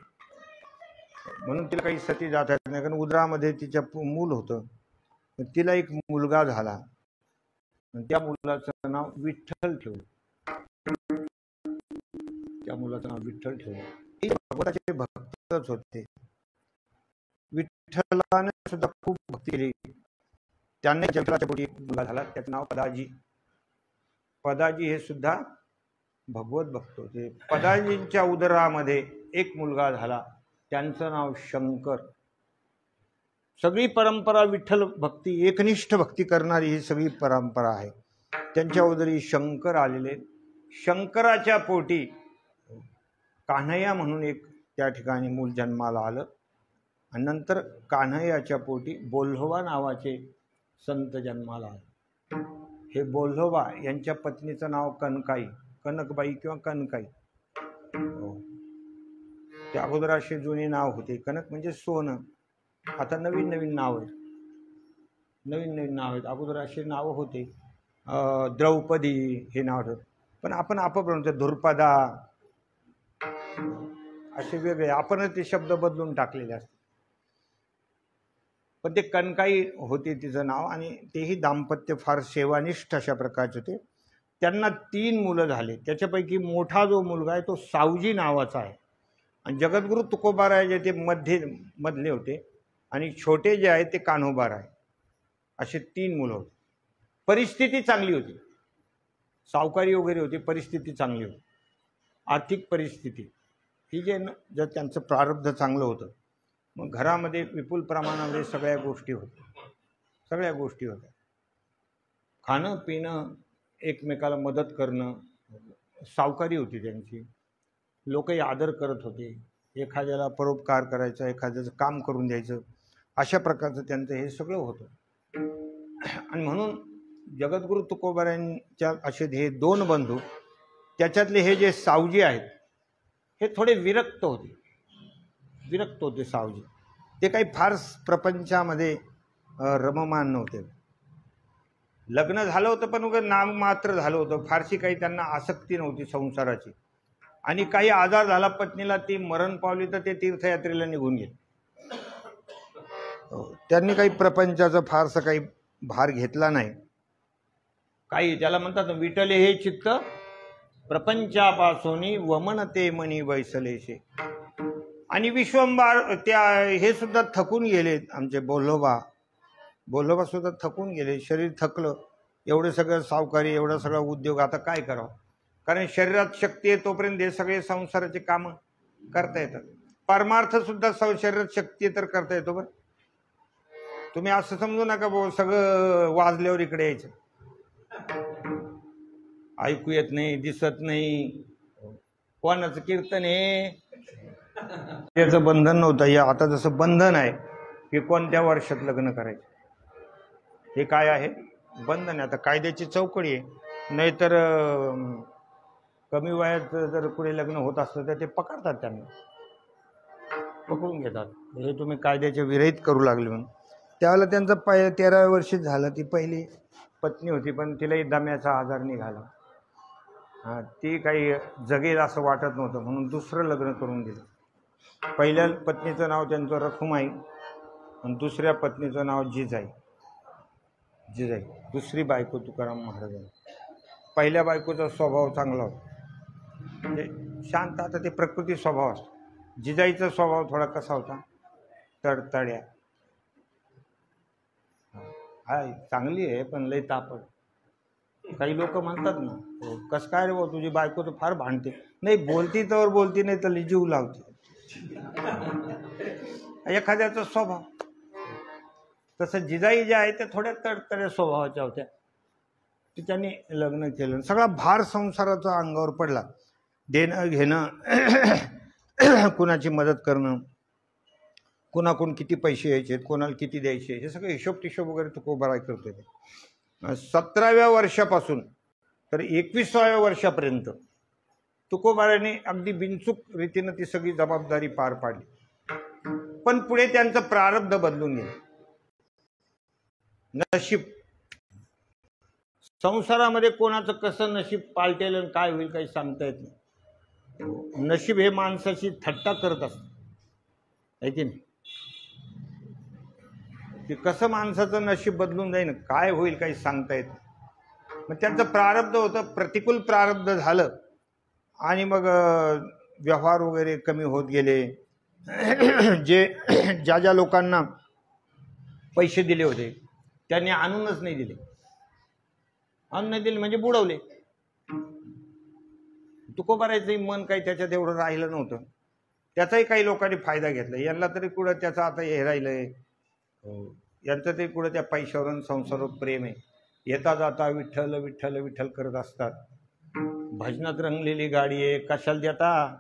म्हणून तिला काही सती जात नाही, कारण उदरामध्ये तिच्या मूल होतं. तिला एक मुलगा झाला, त्या मुलाचं नाव विठ्ठल ठेवलं. त्या मुलाचं नाव विठ्ठल ठेवलं. ते भगवंताचे भक्तच होते. विठ्ठलाने सुद्धा खूप भक्ती केली. त्यांनी जगलाच्या पोटी मुलगा झाला, त्याचं नाव पदाजी. पदाजी हे सुद्धा भगवत भक्त होते. पदाजींच्या उदरामध्ये एक मुलगा झाला, त्यांचं नाव शंकर. सगळी परंपरा विठ्ठल भक्ती, एकनिष्ठ भक्ती करणारी ही सगळी परंपरा आहे. त्यांच्या उदरी शंकर आलेले. शंकराच्या पोटी कान्हैया म्हणून एक त्या ठिकाणी मूल जन्माला आलं. आणि नंतर कान्हैयाच्या पोटी बोल्होबा नावाचे संत जन्माला आले. हे बोल्होबा यांच्या पत्नीचं नाव कनकाई, कनकबाई किंवा कनकाई. ते अगोदर असे जुने नाव होते. कनक म्हणजे सोनं. आता नवीन नवीन नाव आहेत, नवीन नवीन नाव आहेत. अगोदर असे नाव होते. द्रौपदी हे नाव होतं, पण आपण आपापलं धुर्पदा असे वेगळे आपणच ते शब्द बदलून टाकलेले असतात. पण ते कनकाई होते तिचं नाव. आणि तेही दाम्पत्य फार सेवानिष्ठ अशा प्रकारचे होते. त्यांना 3 मुलं झाले. त्याच्यापैकी मोठा जो मुलगा आहे तो सावजी नावाचा आहे. आणि जगद्गुरू तुकोबाराय जे ते मधले होते. आणि छोटे जे आहेत ते कान्होबाराय. असे 3 मुलं होते. परिस्थिती चांगली होती, सावकारी वगैरे होती, परिस्थिती चांगली होती. आर्थिक परिस्थिती ही जे जर त्यांचं प्रारब्ध चांगलं होतं मग घरामध्ये विपुल प्रमाणामध्ये सगळ्या गोष्टी होत्या. खाणं पिणं, एकमेकाला मदत करणं, सावकारी होती त्यांची. लोकही आदर करत होते. एखाद्याला परोपकार करायचा, एखाद्याचं काम करून द्यायचं, अशा प्रकारचं त्यांचं हे सगळं होतं. आणि म्हणून जगद्गुरू तुकोबारायांच्या असे हे 2 बंधू, त्याच्यातले हे जे सावजी आहेत हे थोडे विरक्त होते सावजी. ते काही फार प्रपंचामध्ये रममान नव्हते. लग्न झालं होतं पण वगैरे नाम मात्र झालं होतं. फारशी काही त्यांना आसक्ती नव्हती संसाराची. आणि काही आजार झाला पत्नीला, ती मरण पावली तर ते तीर्थयात्रेला निघून गेले. त्यांनी काही प्रपंचाचं फारसं काही भार घेतला नाही. काही त्याला म्हणतात विठले हे चित्त प्रपंचापासून वमनते मनी वैसलेशे. आणि विश्वंभर त्या हे सुद्धा थकून गेले. आमचे बोल्होबा सुद्धा थकून गेले. शरीर थकलं. एवढं सगळं सावकारी, एवढा सगळा उद्योग, आता काय करावं. कारण शरीरात शक्ती आहे तोपर्यंत हे सगळे संसाराचे कामं करता येतात. परमार्थ सुद्धा शरीरात शक्ती आहे तर करता येतो. बरं तुम्ही असं समजू नका भाऊ सगळं वाजल्यावर इकडे यायचं. ऐकू येत नाही, दिसत नाही, कोणाचं कीर्तन आहे, त्याचं बंधन नव्हतं. हे आता जसं बंधन आहे की कोणत्या वर्षात लग्न करायचं. हे काय आहे? बंधन आहे. आता कायद्याची चौकडी आहे. नाहीतर कमी वयात जर पुढे लग्न होत असलं तर ते पकडतात, त्यांना पकडून घेतात. हे तुम्ही कायद्याच्या विरहित करू लागले म्हणून. त्यावेळेला त्यांचं 13 वर्ष झालं. ती पहिली पत्नी होती, पण तिलाही दम्याचा आजार निघाला. ती काही जगेल असं वाटत नव्हतं म्हणून दुसरं लग्न करून दिलं. पहिल्या पत्नीचं नाव त्यांचं रखुमाई आणि दुसऱ्या पत्नीचं नाव जिजाई. दुसरी बायको तुकाराम महाराजांनी. पहिल्या बायकोचा स्वभाव चांगला होता, म्हणजे शांत. आता ते प्रकृती स्वभाव असतो. जिजाईचा स्वभाव थोडा कसा होता? तडतड्या. हाय चांगली आहे पण लई तापड. काही लोक म्हणतात ना, कसं काय रे भाऊ तुझी बायको तर फार भांडते. नाही, बोलती तर बोलती, नाही तर जीव लावते. एखाद्याचा स्वभाव तसं. जिजाई ज्या आहे त्या थोड्या तडतड्या स्वभावाच्या होत्या. की त्यांनी लग्न केलं. सगळा भार संसाराचा अंगावर पडला. देणं घेणं, कुणाची मदत करणं, कुणाकडून किती पैसे यायचे, कोणाला किती द्यायचे, हे सगळं हिशोब टिशोब वगैरे तुकोबाराय करतोय. 17व्या वर्षापासून तर 21व्या वर्षापर्यंत तुकोबाराने अगदी बिनचूक रीतीनं ती सगळी जबाबदारी पार पाडली. पण पुढे त्यांचं प्रारब्ध बदलून गेलं. नशीब, संसारामध्ये कोणाचं कसं नशीब पालटेल आणि काय होईल काही सांगता येत नाही. नशीब हे माणसाची थट्टा करत असतं, आहे की नाही? की कसं माणसाचं नशीब बदलून जाईन, काय होईल काही सांगता येत नाही. मग त्यांचं प्रारब्ध होतं, प्रतिकूल प्रारब्ध झालं आणि मग व्यवहार वगैरे कमी होत गेले. ज्या ज्या लोकांना पैसे दिले होते त्यांनी आणूनच नाही दिले. आणून नाही दिले म्हणजे बुडवले. तुकोबारायचंही मन काही त्याच्यात एवढं राहिलं नव्हतं. त्याचाही काही लोकांनी फायदा घेतला. यांना तरी कुठं त्याचं आता हे राहिलंय, यांचं तरी कुठं त्या पैशावर संसारावर प्रेम आहे. येता जाता विठ्ठल विठ्ठल विठ्ठल करत असतात. भजनात रंगलेली गाडी आहे, कशाला देता?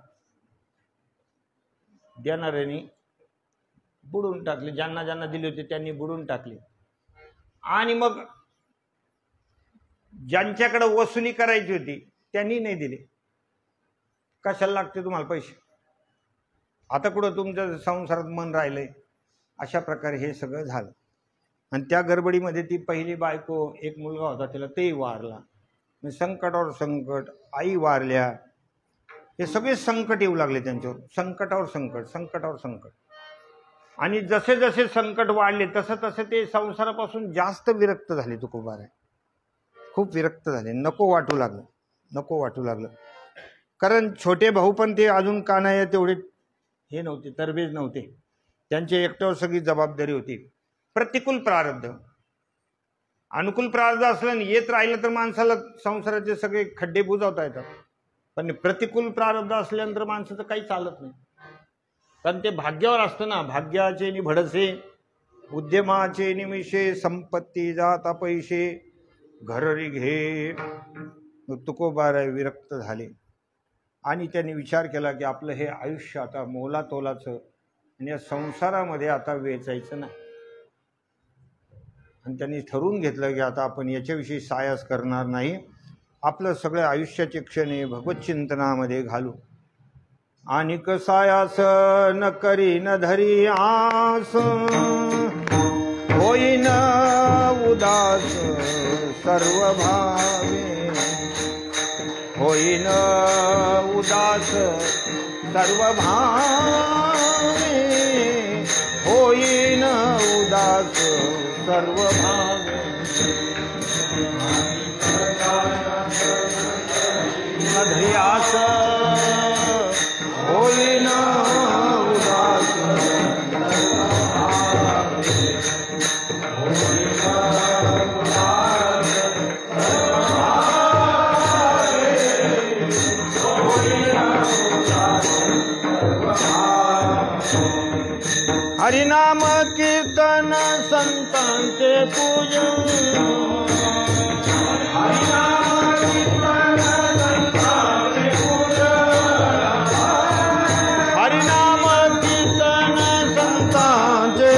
देणाऱ्यांनी बुडून टाकले. ज्यांना ज्यांना दिले होते त्यांनी बुडून टाकले. आणि मग ज्यांच्याकडे वसुली करायची होती त्यांनी नाही दिले. कशाला लागते तुम्हाला पैसे? आता कुठं तुमच्या संसारात मन राहिलंय? अशा प्रकारे हे सगळं झालं. आणि त्या गडबडीमध्ये ती पहिली बायको, एक मुलगा होता त्याला, तेही वारला. संकटावर संकट, आई वारल्या, हे सगळे संकट येऊ लागले त्यांच्यावर. संकटावर संकट, संकटावर संकट. आणि जसे जसे संकट वाढले तसं तसं ते संसारापासून जास्त विरक्त झाले. तुकोबाराय खूप विरक्त झाले. नको वाटू लागलं. कारण छोटे भाऊ पण ते अजून कानाय तेवढे हे नव्हते, तरबेज नव्हते. त्यांच्या एकट्यावर सगळी जबाबदारी होती. प्रतिकूल प्रारब्ध. अनुकूल प्रारब्ध असलं येत राहिलं तर माणसाला संसाराचे सगळे खड्डे बुजवता येतात. पण प्रतिकूल प्रारब्ध असल्यानंतर माणसाचं काही चालत नाही. कारण ते भाग्यावर असतं ना. भाग्याचे निभडसे, उद्यमाचे निमिषे, संपत्ती जाता पैसे, घररी घे. तुकोबाराय विरक्त झाले आणि त्यांनी विचार केला की आपलं हे आयुष्य आता मोलातोलाचं आणि या संसारामध्ये आता वेचायचं नाही. आणि त्यांनी ठरवून घेतलं की आता आपण याच्याविषयी सायास करणार नाही. आपलं सगळं आयुष्याचे क्षण हे भगवत चिंतनामध्ये घालू. आणि कसायास न करी न धरी आस, होईन उदास सर्व भावे, होईन उदास सर्व भावे, होईन उदास सर्व भावे. न धरी आस, होईन उदास हरिनाम कीर्तन संतांचे पूजन, हरिनाम कीर्तन संतांचे पूजन, हरिनाम कीर्तन संतांचे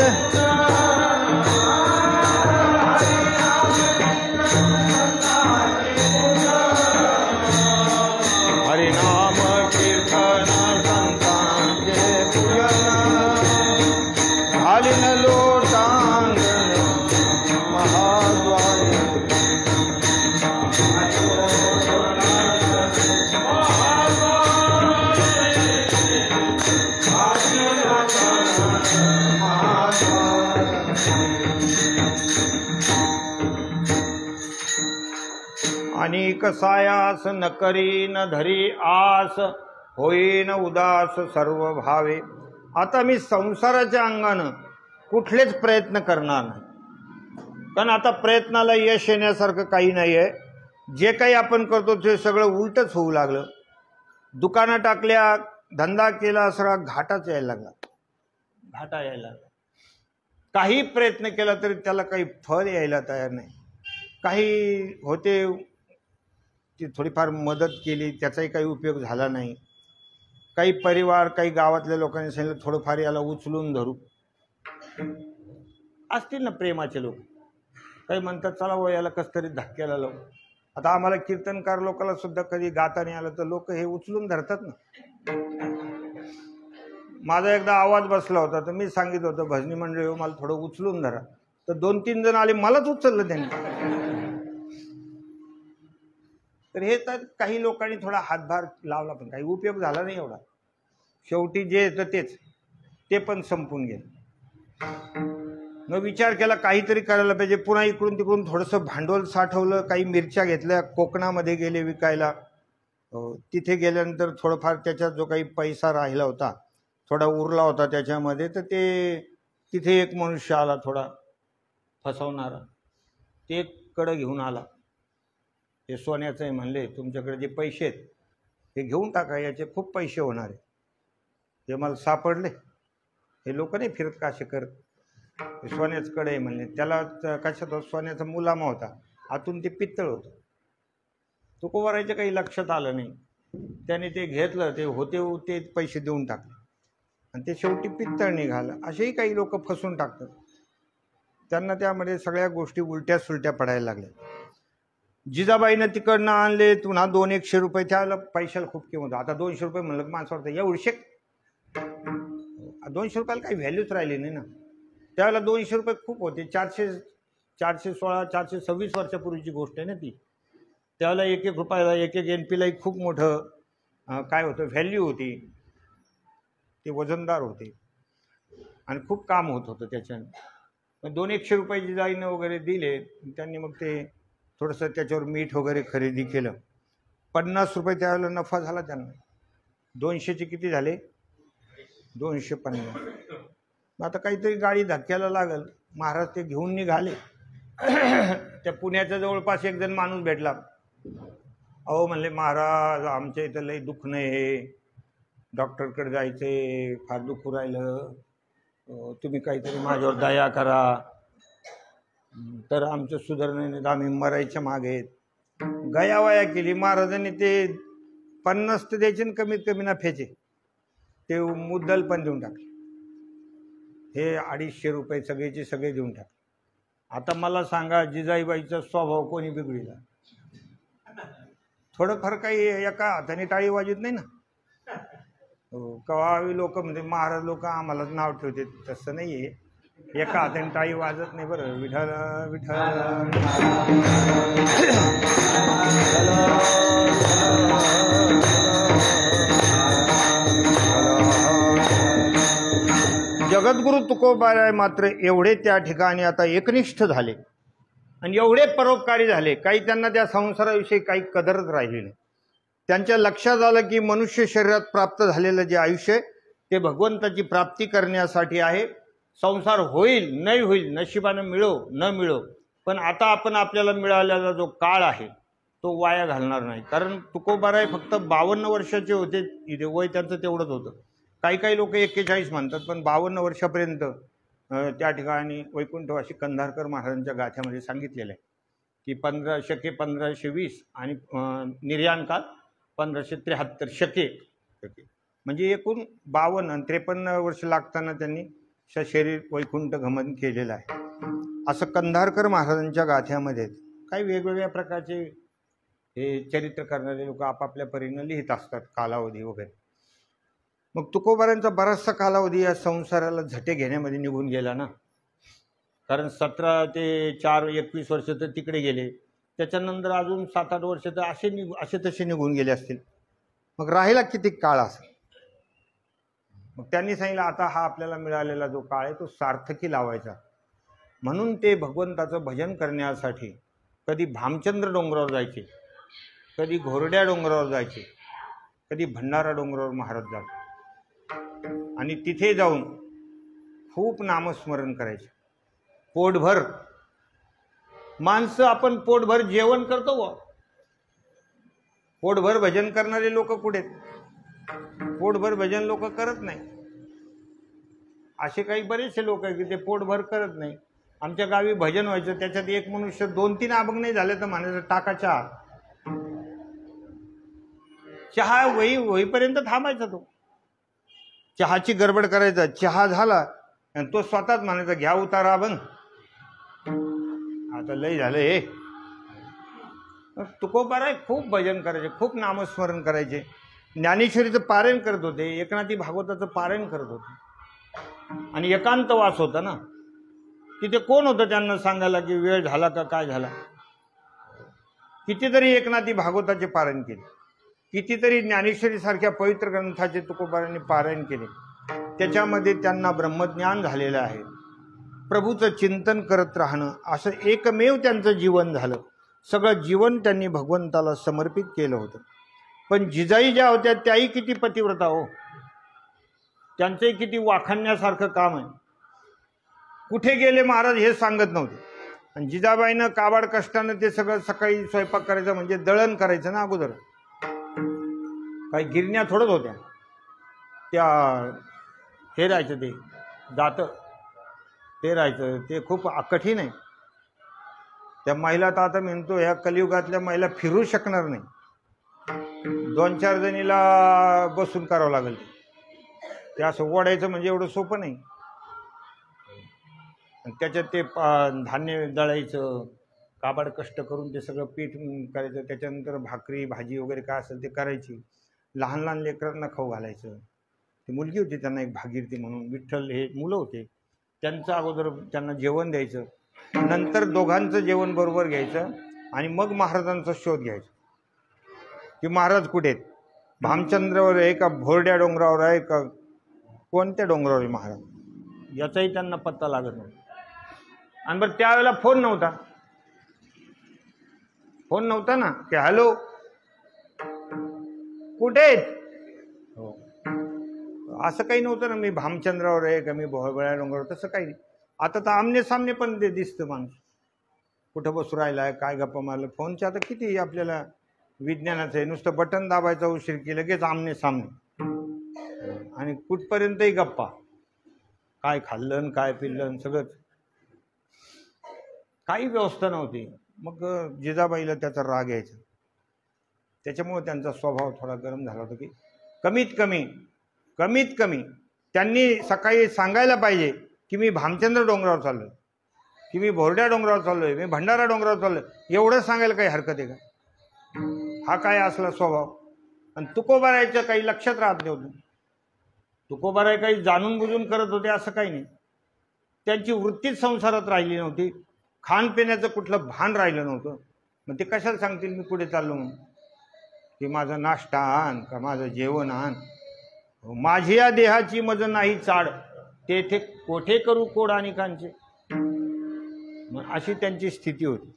अनेक सायास न करी न धरी आस, होईन उदास सर्व भावे. आता मी संसाराच्या अंगानं कुठलेच प्रयत्न करणार नाही, कारण आता प्रयत्नाला यश येण्यासारखं काही नाही आहे. जे काही आपण करतो ते सगळं उलटच होऊ लागलं. दुकानं टाकल्या, धंदा केला, सगळा घाटाच यायला लागला, घाटा यायला लागला. काही प्रयत्न केला तरी त्याला काही फळ यायला तयार नाही. काही होते ती थोडीफार मदत केली, त्याचाही काही उपयोग झाला नाही. काही परिवार, काही गावातल्या लोकांनी सांगितलं थोडंफार याला उचलून धरू. असतील ना प्रेमाचे लोक, काही म्हणतात चला वो याला कस तरी धक्क्याला लावू. आता आम्हाला कीर्तनकार लोकांना सुद्धा कधी गाता नाही आलं तर लोक हे उचलून धरतात ना. माझा एकदा आवाज बसला होता तर मी सांगितलं होतं भजनी मंडळी हो मला थोडं उचलून धरा, तर 2-3 जण आले, मलाच उचललं त्यांनी. तर हे तर काही लोकांनी थोडा हातभार लावला पण काही उपयोग झाला नाही एवढा. शेवटी जे येतं तेच, ते पण संपून गेलं. मग विचार केला काहीतरी करायला पाहिजे. पुन्हा इकडून तिकडून थोडंसं भांडवल साठवलं, काही मिरच्या घेतल्या, कोकणामध्ये गेले विकायला. तिथे गेल्यानंतर थोडंफार त्याच्यात जो काही पैसा राहिला होता, थोडा उरला होता त्याच्यामध्ये, तर ते तिथे एक मनुष्य आला थोडा फसवणारा. ते एक कडं घेऊन आला, ते सोन्याचं आहे म्हणले, तुमच्याकडे जे पैसे आहेत हे घेऊन टाका, याचे खूप पैसे होणार आहे. ते मला सापडले, हे लोक नाही फिरत का असे करत, हे सोन्याचं कडं आहे म्हणले. त्याला कशात सोन्याचा मुलामा होता, आतून ते पित्तळ होतं. तुकोबारायचं काही लक्षात आलं नाही, त्याने ते घेतलं, ते होते ते पैसे देऊन टाकले आणि ते शेवटी पित्तळ निघालं. असेही काही लोक फसून टाकतात, त्यांना त्यामध्ये सगळ्या गोष्टी उलट्या सुलट्या पडायला लागल्या. जिजाबाईनं तिकडनं आणले, पुन्हा 200-100 रुपये, त्याला पैशाला खूप किंमत. आता 200 रुपये म्हणलं माणसं वाटतं एवढे 200 रुपयाला काही व्हॅल्यूच राहिली नाही ना. त्यावेळेला 200 रुपये खूप होते. 426 वर्षापूर्वीची गोष्ट आहे ना ती. त्यावेळेला 1-1 रुपयाला, 1-1 NPलाही खूप मोठं काय होतं, व्हॅल्यू होती. ते वजनदार होते आणि खूप काम होत होतं त्याच्यानं. 200-100 रुपये जिजाईनं वगैरे दिले. त्यांनी मग ते थोडंसं त्याच्यावर मीठ वगैरे खरेदी केलं. 50 रुपये त्यावेळेला नफा झाला त्यांना. 200चे किती झाले? 250. मग आता काहीतरी गाडी धक्क्याला लागल, महाराज ते घेऊन निघाले. त्या पुण्याच्या जवळपास एक जण माणूस भेटला. अहो म्हणले महाराज आमच्या इथं लई दुःख नाही आहे, डॉक्टरकडे जायचे, फार दुःख राहिलं, तुम्ही काहीतरी माझ्यावर दया करा, तर आमचं सुधारणेने आम्ही मरायच्या मागे. गयावया केली महाराजांनी. ते 50 तर द्यायचे, कमीत कमी नफ्याचे ते मुद्दल पण देऊन टाकले. हे 250 रुपये सगळेचे सगळे देऊन टाकले. आता मला सांगा जिजाईबाईचा स्वभाव कोणी बिघडला? थोडंफार काही एका हाताने टाळी वाजत नाही ना. कवावी लोक म्हणजे महाराज लोक आम्हालाच नाव ठेवते, तसं नाही आहे. एका हाताने टाळी वाजत नाही बरं. विठ्ठल विठ्ठल. जगद्गुरु तुकोबाराय मात्र एवढे त्या ठिकाणी आता एकनिष्ठ झाले आणि एवढे परोपकारी झाले, काही त्यांना त्या संसाराविषयी काही कदरच राहिली नाही. त्यांच्या लक्षात आलं की मनुष्य शरीरात प्राप्त झालेलं जे आयुष्य ते भगवंताची प्राप्ती करण्यासाठी आहे. संसार होईल नाही होईल, नशिबानं मिळो न मिळो, पण आता आपण आपल्याला मिळालेला जो काळ आहे तो वाया घालणार नाही. कारण तुकोबाराय फक्त 52 वर्षाचे होते, इथे वय त्यांचं तेवढंच होतं. काही काही लोक 41 म्हणतात, पण 52 वर्षापर्यंत त्या ठिकाणी वैकुंठवासी कंधारकर महाराजांच्या गाथ्यामध्ये सांगितलेलं आहे की 1520 आणि निर्याणकाल 1573 शके, म्हणजे एकूण 52 आणि 53 वर्ष लागताना त्यांनी शरीर वैकुंठ गमन केलेलं आहे. असं कंधारकर महाराजांच्या गाथ्यामध्ये काही वेगवेगळ्या प्रकारचे हे चरित्र करणारे लोक आपापल्या परीनं लिहित असतात, कालावधी वगैरे. मग तुकोबारांचा बराचसा कालावधी या संसाराला झटे घेण्यामध्ये निघून गेला ना. कारण 17 ते 4 21 वर्ष तर तिकडे गेले, त्याच्यानंतर अजून 7-8 वर्ष तर असे तसे निघून गेले असतील. मग राहिला किती काळ असेल. मग त्यांनी सांगितलं आता हा आपल्याला मिळालेला जो काळ आहे तो सार्थकी लावायचा. म्हणून ते भगवंताचं भजन करण्यासाठी कधी भामचंद्र डोंगरावर जायचे, कधी घोरड्या डोंगरावर जायचे, कधी भंडारा डोंगरावर महाराज जात आणि तिथे जाऊन खूप नामस्मरण करायचे. पोटभर माणसं आपण पोटभर जेवण करतो व पोटभर भजन करणारे लोक कुठे? पोटभर भजन लोक करत नाही. असे काही बरेचसे लोक आहेत की ते पोटभर करत नाही. आमच्या गावी भजन व्हायचं, त्याच्यात एक मनुष्य 2-3 अभंग नाही झाले तर म्हणायचं टाका चहा. चहा होईपर्यंत थांबायचा तो. चहाची गडबड करायचा, चहा झाला आणि तो स्वतःच म्हणायचा घ्या उतारा अभंग, आता लय झालं हे. तुकोबाराय खूप भजन करायचे, खूप नामस्मरण करायचे. ज्ञानेश्वरीचं पारायण करत होते, एकनाथी भागवताचं पारायण करत होते. आणि एकांतवास होता ना, तिथे कोण होतं त्यांना सांगायला की वेळ झाला का काय झाला. कितीतरी एकनाथी भागवताचे पारायण केले, कितीतरी ज्ञानेश्वरी सारख्या पवित्र ग्रंथाचे तुकोबारांनी पारायण केले. त्याच्यामध्ये त्यांना ब्रह्मज्ञान झालेलं आहे. प्रभूचं चिंतन करत राहणं असं एकमेव त्यांचं जीवन झालं. सगळं जीवन त्यांनी भगवंताला समर्पित केलं होतं. पण जिजाई ज्या होत्या त्याही किती पतिव्रता हो, त्यांचंही किती वाखाणण्यासारखं काम आहे. कुठे गेले महाराज हे सांगत नव्हते. आणि जिजाबाईनं काबाड कष्टानं ते सगळं सकाळी स्वयंपाक करायचं म्हणजे दळण करायचं ना अगोदर. काही गिरण्या थोडंच होत्या, त्या हे राहायचं ते जातं ते राहायचं, ते खूप कठीण आहे. त्या महिला तर आता म्हणतो ह्या कलियुगातल्या महिला फिरू शकणार नाही. 2-4 जणीला बसून करावं लागेल ते असं ओढायचं म्हणजे एवढं सोपं नाही. त्याच्यात ते धान्य दळायचं, काबाड कष्ट करून ते सगळं पीठ करायचं, त्याच्यानंतर भाकरी भाजी वगैरे काय असेल ते करायची. लहान लहान लेकरांना खाऊ घालायचं. ती मुलगी होती त्यांना एक भागीरथी म्हणून, विठ्ठल हे मुलं होते त्यांचं अगोदर त्यांना जेवण द्यायचं, नंतर दोघांचं जेवण बरोबर घ्यायचं आणि मग महाराजांचा शोध घ्यायचा की महाराज कुठे आहेत, भामचंद्रावर आहे का भोरड्या डोंगरावर आहे का कोणत्या डोंगरावर आहे महाराज, याचाही त्यांना पत्ता लागत नव्हता. आणि बरं त्यावेळेला फोन नव्हता ना की हॅलो कुठे आहेत, हो असं काही नव्हतं ना, मी भामचंद्रावर आहे का मी भोरड्या डोंगरावर, तसं काही नाही. आता तर आमने सामने पण ते दिसतं माणूस कुठं बसू राहिलाय काय गप्पा मारलं. फोनच्या आता किती आपल्याला विज्ञानाचं आहे, नुसतं बटन दाबायचा उशीर की लगेच आमने सामने आणि कुठपर्यंतही गप्पा, काय खाल्लं काय पिल्लं सगळंच, काही व्यवस्था नव्हती. मग जिजाबाईला त्याचा राग यायचा. त्याच्यामुळे त्यांचा स्वभाव थोडा गरम झाला होता की कमीत कमी त्यांनी सकाळी सांगायला पाहिजे की मी भामचंद्र डोंगरावर चाललोय, की मी भोरड्या डोंगरावर चाललोय, मी भंडारा डोंगरावर चाललोय, एवढं सांगायला काही हरकत आहे का. हा काय असला स्वभाव. आणि तुकोबारायचं काही लक्षात राहत नव्हतं. तुकोबाराय काही जाणून बुजून करत होते असं काही नाही. त्यांची वृत्तीच संसारात राहिली नव्हती, खाणपिण्याचं कुठलं भान राहिलं नव्हतं. मग ते कशाला सांगतील मी कुठे चाललो म्हणून, की माझा नाश्ता आण का माझं जेवण आण, माझी या देहाची मज नाही चाड, तेथे कोठे करू कोड आणि कांचे. अशी त्यांची स्थिती होती.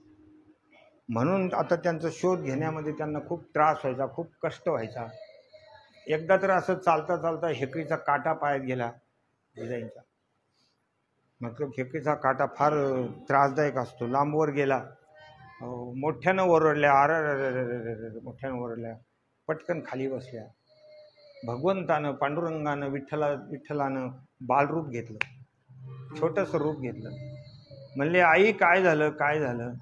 म्हणून आता त्यांचा शोध घेण्यामध्ये त्यांना खूप त्रास व्हायचा, खूप कष्ट व्हायचा. एकदा तर असं चालता चालता हेकरीचा काटा पायात गेला जिजाईंचा. मतलब हेकरीचा काटा फार त्रासदायक असतो. लांबवर गेला, मोठ्यानं ओरडल्या, मोठ्यानं ओरडल्या, पटकन खाली बसल्या. भगवंतानं पांडुरंगानं विठ्ठलानं बालरूप घेतलं, छोटंसं रूप घेतलं. म्हणले आई काय झालं काय झालं.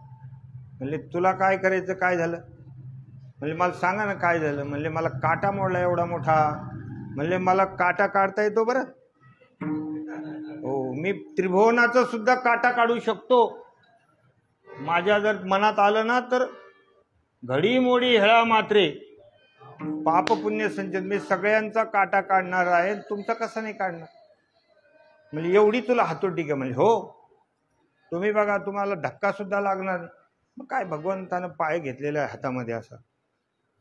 म्हणले तुला काय करायचं काय झालं. म्हणले मला सांगा ना काय झालं. म्हणले मला काटा मोडला एवढा मोठा. म्हणले मला काटा काढता येतो बरं. हो मी त्रिभुवनाचा सुद्धा काटा काढू शकतो. माझ्या जर मनात आलं ना तर घडी मोडी हेळा मात्रे पाप पुण्य संचित, मी सगळ्यांचा काटा काढणार आहे, तुमचा कसा नाही काढणार. म्हणजे एवढी तुला हातोटी का. म्हणजे हो तुम्ही बघा तुम्हाला धक्का सुद्धा लागणार नाही. मग काय भगवंतानं पाय घेतलेला आहे हातामध्ये असा.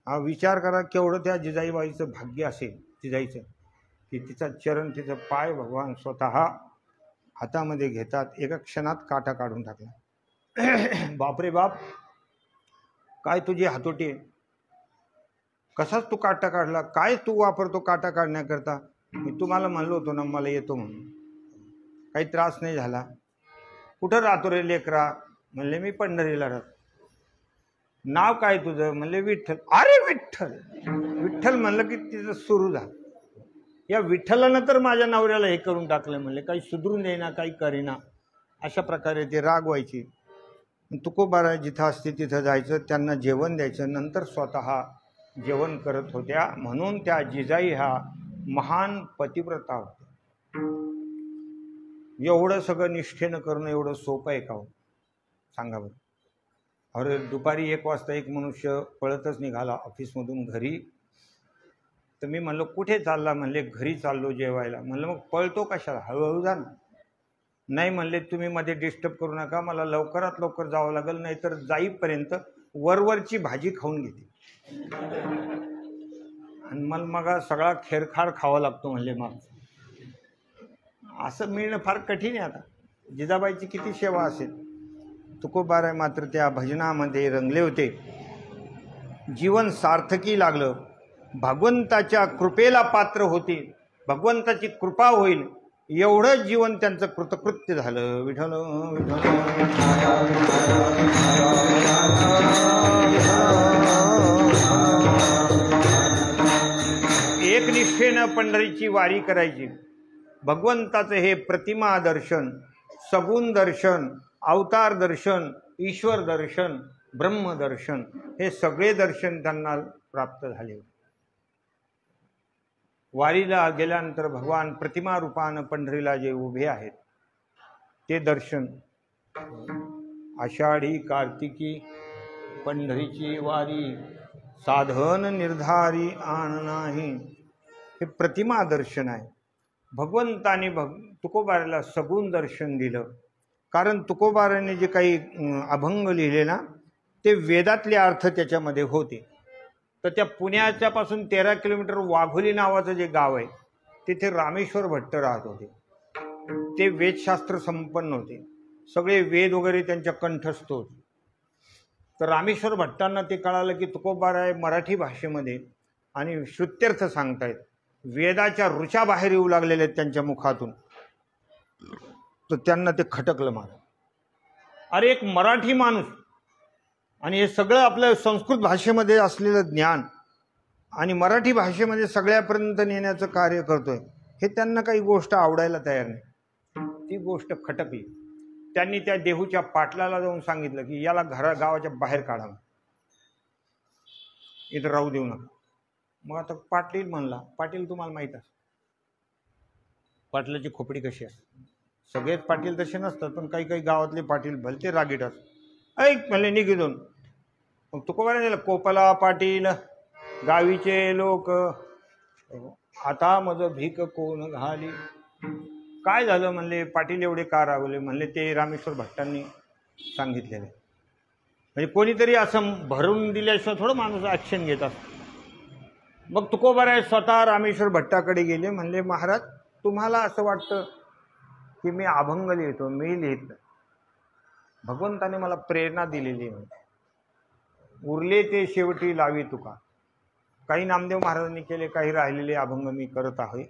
हा विचार करा केवढं त्या जिजाईबाईचं भाग्य असेल जिजाईचं, की तिचा चरण तिचं पाय भगवान स्वतः हातामध्ये घेतात. एका क्षणात काटा काढून टाकला. बापरे बाप, काय तुझी हातोटी आहे, कसाच तू काटा काढला, काय तू वापरतो काटा काढण्याकरता. मी तुम्हाला म्हणलो होतो ना मला येतो म्हणून, काही त्रास नाही झाला. कुठं राहतो रे लेकरा, म्हणले मी पंढरीला राहतो. नाव काय तुझं, म्हणले विठ्ठल. अरे विठ्ठल विठ्ठल म्हणलं की तिचं सुरू झालं. या विठ्ठलानं तर माझ्या नवऱ्याला हे करून टाकलं, म्हणले काही सुधरून देईना काही करीना. अशा प्रकारे ते रागवायची. तुकोबाराय जिथं असते तिथं जायचं, त्यांना जेवण द्यायचं, नंतर स्वतः जेवण करत होत्या. म्हणून त्या जिजाई ह्या महान पतिव्रता होत्या. एवढं सगळं निष्ठेनं करणं एवढं सोपं आहे का हो, सांगा बरं. अरे दुपारी 1 वाजता एक मनुष्य पळतच निघाला ऑफिसमधून घरी. तर मी म्हणलं कुठे चालला, म्हणले घरी चाललो जेवायला. म्हणलं मग पळतो कशाला, हळूहळू जा ना. नाही म्हणले तुम्ही मध्ये डिस्टर्ब करू नका, मला लवकरात लवकर जावं लागेल, नाहीतर जाईपर्यंत वरवरची भाजी खाऊन घेते आणि मग सगळा खेरखार खावा लागतो. म्हणले मग असं मिळणं फार कठीण आहे. आता जिजाबाईची किती सेवा असेल. तुकोबाराय मात्र त्या भजनामध्ये रंगले होते. जीवन सार्थकी लागलं, भगवंताच्या कृपेला पात्र होते, भगवंताची कृपा होईल एवढं जीवन त्यांचं कृतकृत्य झालं. विठ्ठल एकनिष्ठेनं पंढरीची वारी करायची. भगवंताचं हे प्रतिमा दर्शन, सगुण दर्शन, अवतार दर्शन, ईश्वर दर्शन, ब्रह्मदर्शन हे सगळे दर्शन त्यांना प्राप्त झाले. वारीला गेल्यानंतर भगवान प्रतिमा रूपानं पंढरीला जे उभे आहेत ते दर्शन. आषाढी कार्तिकी पंढरीची वारी, साधन निर्धारी आण नाही, हे प्रतिमा दर्शन आहे. भगवंताने तुकोबाराला सगुण दर्शन दिलं. कारण तुकोबाराने जे काही अभंग लिहिले ना ते वेदातले अर्थ त्याच्यामध्ये होते. तर त्या पुण्याच्या पासून 13 किलोमीटर वाघोली नावाचं जे गाव आहे तिथे रामेश्वर भट्ट राहत होते. ते वेदशास्त्र संपन्न होते, सगळे वेद वगैरे त्यांच्या कंठस्थ होते. तर रामेश्वर भट्टांना ते कळालं की तुकोबाराय मराठी भाषेमध्ये आणि श्रुत्यर्थ सांगतायत, वेदाच्या ऋचा बाहेर येऊ लागलेले आहेत त्यांच्या मुखातून. तर त्यांना ते खटकलं मला. अरे एक मराठी माणूस आणि हे सगळं आपल्या संस्कृत भाषेमध्ये असलेलं ज्ञान आणि मराठी भाषेमध्ये सगळ्यापर्यंत नेण्याचं कार्य करतोय, हे त्यांना काही गोष्ट आवडायला तयार नाही. ती गोष्ट खटकली. त्यांनी त्या देहूच्या पाटलाला जाऊन सांगितलं की याला गावाच्या बाहेर काढा, इथं राहू देऊ नका. मग आता पाटील म्हणला, पाटील तुम्हाला माहीत असतं पाटलाची खोपडी कशी असते. सगळेच पाटील तसे नसतात, पण काही काही गावातले पाटील भलते रागीट असतात. ऐक म्हणले निघून. मग तुकोबाराने कोपला पाटील गावीचे लोक, आता माझं भीक कोण घाली. काय झालं म्हणले, पाटील एवढे का रागवले. म्हणले ते रामेश्वर भट्टांनी सांगितलेले. म्हणजे कोणीतरी असं भरून दिल्याशिवाय थोडं माणूस ॲक्शन घेत असतो. मग तुकोबाराय स्वतः रामेश्वर भट्टाकडे गेले. म्हणले महाराज तुम्हाला असं वाटतं की मी अभंग लिहितो, मी लिहित. भगवंताने मला प्रेरणा दिलेली आहे. उरले ते शेवटी लावी तुका. काही नामदेव महाराजांनी केले, काही राहिलेले अभंग मी करत आहे.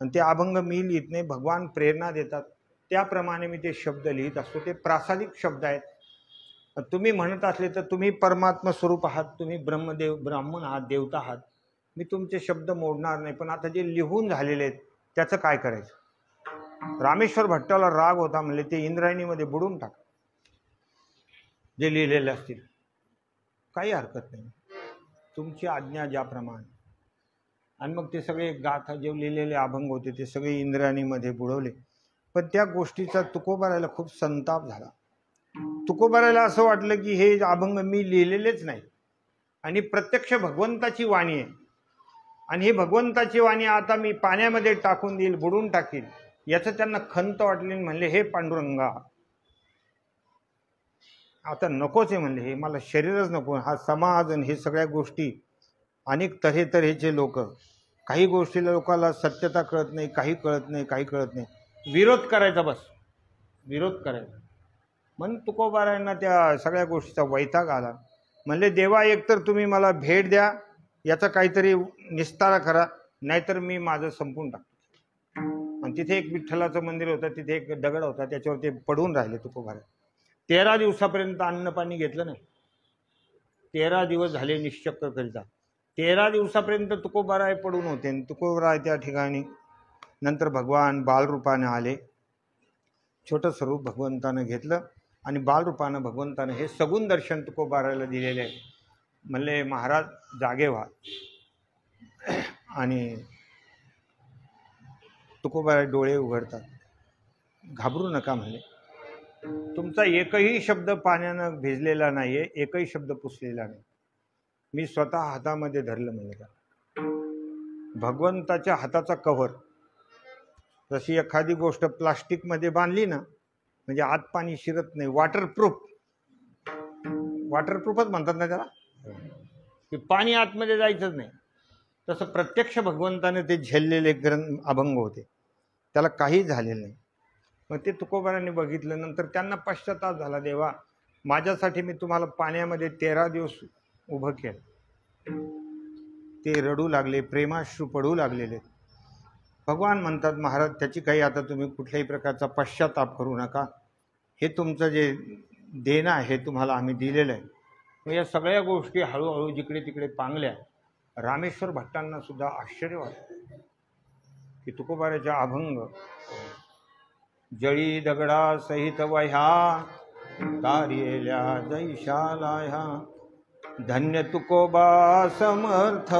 आणि ते अभंग मी लिहित नाही, भगवान प्रेरणा देतात, त्याप्रमाणे मी ते शब्द लिहित असतो. ते प्रासादिक शब्द आहेत. तुम्ही म्हणत असले तर तुम्ही परमात्मा स्वरूप आहात, तुम्ही ब्राह्मण आहात, देवता आहात. मी तुमचे शब्द मोडणार नाही, पण आता जे लिहून झालेले आहेत त्याचं काय करायचं. रामेश्वर भट्टाला राग होता. म्हणले ते इंद्रायणीमध्ये बुडून टाक जे लिहिलेले असतील. काही हरकत नाही, तुमची आज्ञा ज्याप्रमाणे. आणि मग ते सगळे गाथा जे लिहिलेले अभंग होते ते सगळे इंद्रायणीमध्ये बुडवले. पण त्या गोष्टीचा तुकोबारायला खूप संताप झाला. तुकोबारायला असं वाटलं की हे अभंग मी लिहिलेलेच नाही आणि प्रत्यक्ष भगवंताची वाणी आहे, आणि ही भगवंताची वाणी आता मी पाण्यामध्ये टाकून देईल, बुडून टाकील, याचं त्यांना खंत वाटली. म्हणले हे पांडुरंगा, आता नकोच आहे म्हणले, हे मला शरीरच नको, हा समाज आणि हे सगळ्या गोष्टी, अनेक तऱ्हेचे लोक, काही गोष्टीला लोकांना सत्यता कळत नाही, काही कळत नाही, काही कळत नाही, विरोध करायचा, बस विरोध करायचा. म्हणून तुकोबारायांना त्या सगळ्या गोष्टीचा वैताग आला. म्हणले देवा, एकतर तुम्ही मला भेट द्या, याचा काहीतरी निस्तारा करा, नाहीतर मी माझं संपून टाकतो. आणि तिथे एक विठ्ठलाचं मंदिर होतं, तिथे एक दगड होता, त्याच्यावर ते पडून राहिले तुकोबाराय. 13 दिवसापर्यंत अन्न पाणी घेतलं नाही. 13 दिवस झाले निश्चक्र करिता. 13 दिवसापर्यंत तुकोबाराय पडून होते. आणि तुकोबाराय त्या ठिकाणी नंतर भगवान बालरूपाने आले. छोटं स्वरूप भगवंतानं घेतलं आणि बालरूपानं भगवंतानं हे सगुण दर्शन तुकोबारायला दिलेले आहे. म्हणले महाराज जागे व्हा. आणि तुकोबाराय डोळे उघडतात. घाबरू नका म्हणले, तुमचा एकही शब्द पाण्यानं भिजलेला नाही आहे, एकही शब्द पुसलेला नाही, मी स्वतः हातामध्ये धरलं म्हणले. का भगवंताच्या हाताचा कव्हर, जशी एखादी गोष्ट प्लास्टिकमध्ये बांधली ना, म्हणजे आत पाणी शिरत नाही, वॉटरप्रूफ, वॉटरप्रूफच म्हणतात ना त्याला, की पाणी आतमध्ये जायचंच नाही. तसं प्रत्यक्ष भगवंताने ते झेललेले अभंग होते, त्याला काही झालेलं नाही. मग ते तुकोबारांनी बघितलं. नंतर त्यांना पश्चाताप झाला, देवा माझ्यासाठी मी तुम्हाला पाण्यामध्ये 13 दिवस उभं केलं. ते रडू लागले, प्रेमाश्रू पडू लागलेले. भगवान म्हणतात, महाराज त्याची काही आता तुम्ही कुठल्याही प्रकारचा पश्चाताप करू नका, हे तुमचं जे देणं आहे तुम्हाला आम्ही दिलेलं आहे. मग या सगळ्या गोष्टी हळूहळू जिकडे तिकडे पांगल्या. रामेश्वर भट्टांना सुद्धा आश्चर्य वाटलं की तुकोबाराच्या अभंग, जळी दगडा सहित वह्या, तारियेल्या जैशाला ह्या, धन्य तुकोबा समर्थ,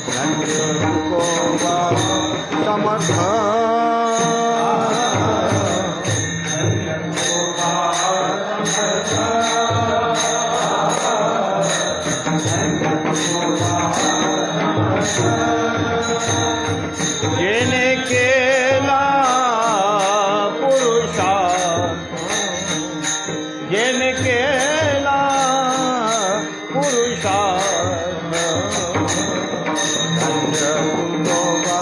धन्य तुकोबा समर्थ, जेने केला पुरुषार्थ, जेने केला पुरुषार्थ, धन्य तुकोबा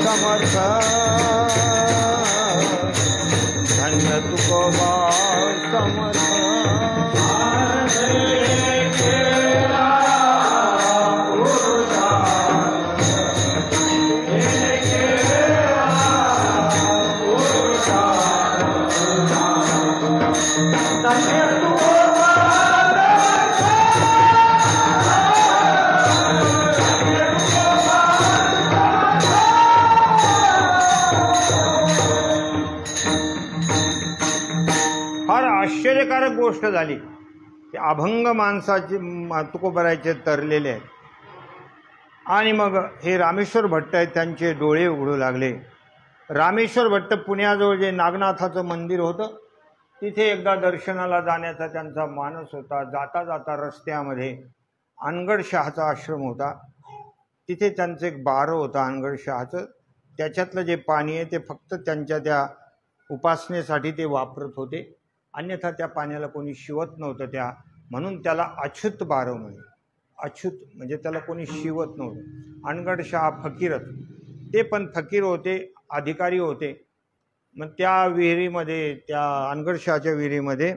समर्थ, धन्य तुकोबा समर्थ. फार आश्चर्यकारक गोष्ट झाली की अभंग माणसाचे तुकोबारायचे तरलेले आहेत. आणि मग हे रामेश्वर भट्ट आहेत, त्यांचे डोळे उघडू लागले. रामेश्वर भट्ट पुण्याजवळ जे नागनाथाचं मंदिर होतं, तिथे एकदा दर्शनाला जाण्याचा त्यांचा मानस होता. जाता जाता रस्त्यामध्ये अनगडशहाचा आश्रम होता, तिथे त्यांचं एक बारं होतं अनगडशहाचं. त्याच्यातलं जे पाणी आहे ते फक्त त्यांच्या त्या उपासनेसाठी ते वापरत होते, अन्यथा त्या पाण्याला कोणी शिवत नव्हतं. म्हणून त्याला अछूत बारं म्हणे. अछूत म्हणजे त्याला कोणी शिवत नव्हतं. अनगडशहा फकीरच, ते पण फकीर होते, अधिकारी होते. मग त्या विहिरीमध्ये, त्या अनगडशहाच्या विहिरीमध्ये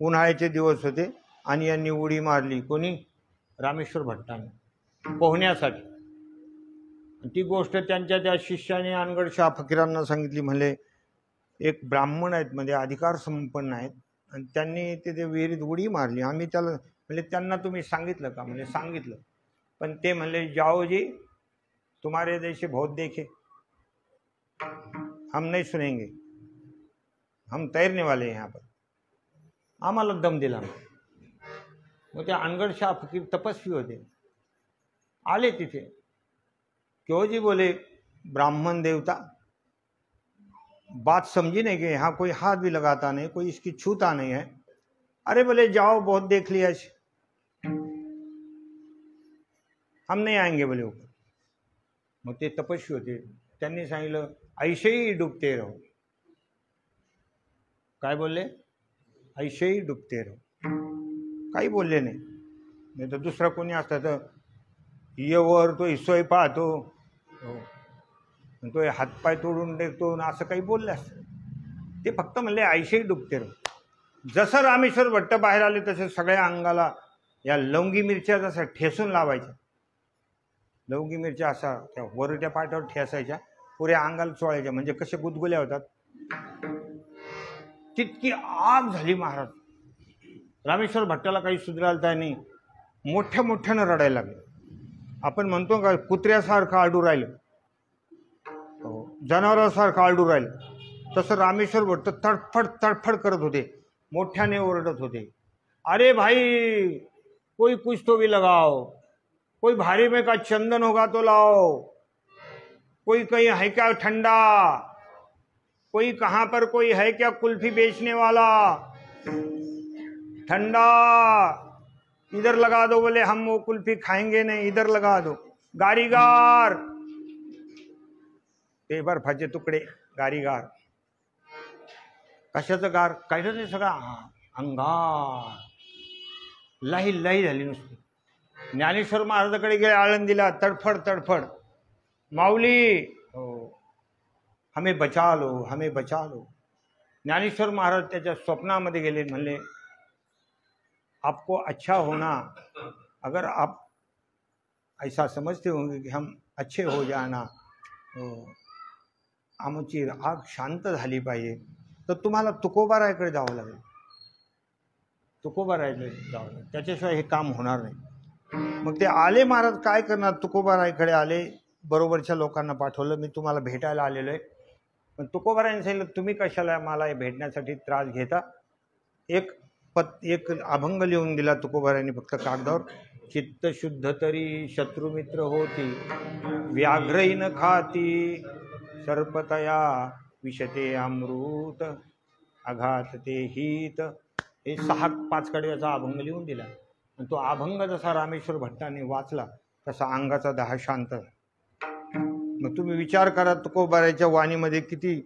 उन्हाळ्याचे दिवस होते आणि यांनी उडी मारली. कोणी? रामेश्वर भट्टाने पोहण्यासाठी. ती गोष्ट त्यांच्या त्या शिष्याने अनगडशहा फकीरांना सांगितली. म्हणले एक ब्राह्मण आहेत, म्हणजे अधिकार संपन्न आहेत, आणि त्यांनी ते विहिरीत उडी मारली. आम्ही त्याला म्हणजे त्यांना तुम्ही सांगितलं का? म्हणजे सांगितलं. पण ते म्हणले जाओ जी, तुम्हारे जैसे बहुत देखे, हम नहीं सुनेंगे, हम तैरने वाले हैं यहाँ पर. आम्हाला दम दिला. मग ते अनगडशहा फकीर तपस्वी होते, आले तिथे. क्यों जी? बोले ब्राह्मण देवता, बात समझी नहीं कि यहाँ कोई हाथ भी लगाता नहीं, कोई इसकी छूता नहीं है. अरे बोले जाओ, बहुत देख लिया, हम नहीं आएंगे बोले ऊपर. मग ते तपस्वी होते, त्यांनी सांगितलं ऐसे ही डुबते रहो, काय बोलले? ऐशेही डुबते रहो. काही बोलले नाही. नाही तर दुसरा कोणी असता तर येवर तो हिस्सोय पाहतो, तो हातपाय तोडून देतो, असं काही बोलले असतं. ते फक्त म्हणले ऐशेही डुबते रहो. जसं रामेश्वर भट्ट बाहेर आले तसे सगळ्या अंगाला या लवंगी मिरच्या जसं ठेसून लावायच्या. लवंगी मिरच्या असा त्या वरच्या पाट्यावर ठेसायच्या, पुऱ्या अंगाला चोळायच्या, म्हणजे कसे गुदगुल्या होतात. तितकी आग झाली महाराज. रामेश्वर भट्टाला काही सुधरालता नाही. मोठ्या मोठ्यानं रडायला लागले. आपण म्हणतो का कुत्र्यासारखं आरडू राहिलं, जनावरासारखं आरडू राहिलं, तसं रामेश्वर भट्ट तडफड तडफड करत होते, मोठ्याने ओरडत होते. अरे भाई कोई कुछ तो भी लगाओ, कोई भारी में का चंदन होगा तो लाओ, कोई कहीं है क्या ठंडा, कोई कहाँ पर कोई है क्या कुल्फी बेचने वाला, ठंडा इधर लगा दो. बोले हम वो कुल्फी खाएंगे नहीं, इधर लगा दो. गारीगार, ते बर्फाचे तुकडे, गारीगार. कशाचं गार? काढलं नाही सगळं अंगार. लही लही झाली नुसती. ज्ञानेश्वर महाराजाकडे गेले आळंदीला, तडफड तडफड. माऊली हमें बचा लो, हमें बचा लो. ज्ञानेश्वर महाराज त्याच्या स्वप्नामध्ये गेले, म्हणले आपको अच्छा होना, अगर आप ऐसा समझते होंगे कि हम अच्छे हो जाना, आमची आग शांत झाली पाहिजे, तर तुम्हाला तुकोबारायकडे जावं लागेल. तुकोबारायकडे जावं लागेल, त्याच्याशिवाय हे काम होणार नाही. मग ते आले महाराज, काय करणार? तुकोबारायकडे आले, बरोबरच्या लोकांना पाठवलं, मी तुम्हाला भेटायला आलेलो आहे. पण तुकोबारायने सांगितलं तुम्ही कशाला मला भेटण्यासाठी त्रास घेता. एक अभंग लिहून दिला तुकोबारायने फक्त कागदावर. चित्त शुद्ध तरी शत्रुमित्र होती, व्याघ्रही न खाती, सर्पतया विषते अमृत, अघात ते हित. हे 6-5 कडव्याचा अभंग लिहून दिला. आणि तो अभंग जसा रामेश्वर भट्टाने वाचला तसा अंगाचा दाह शांत. मग तुम्ही विचार करा तुकोबारायच्या वाणीमध्ये किती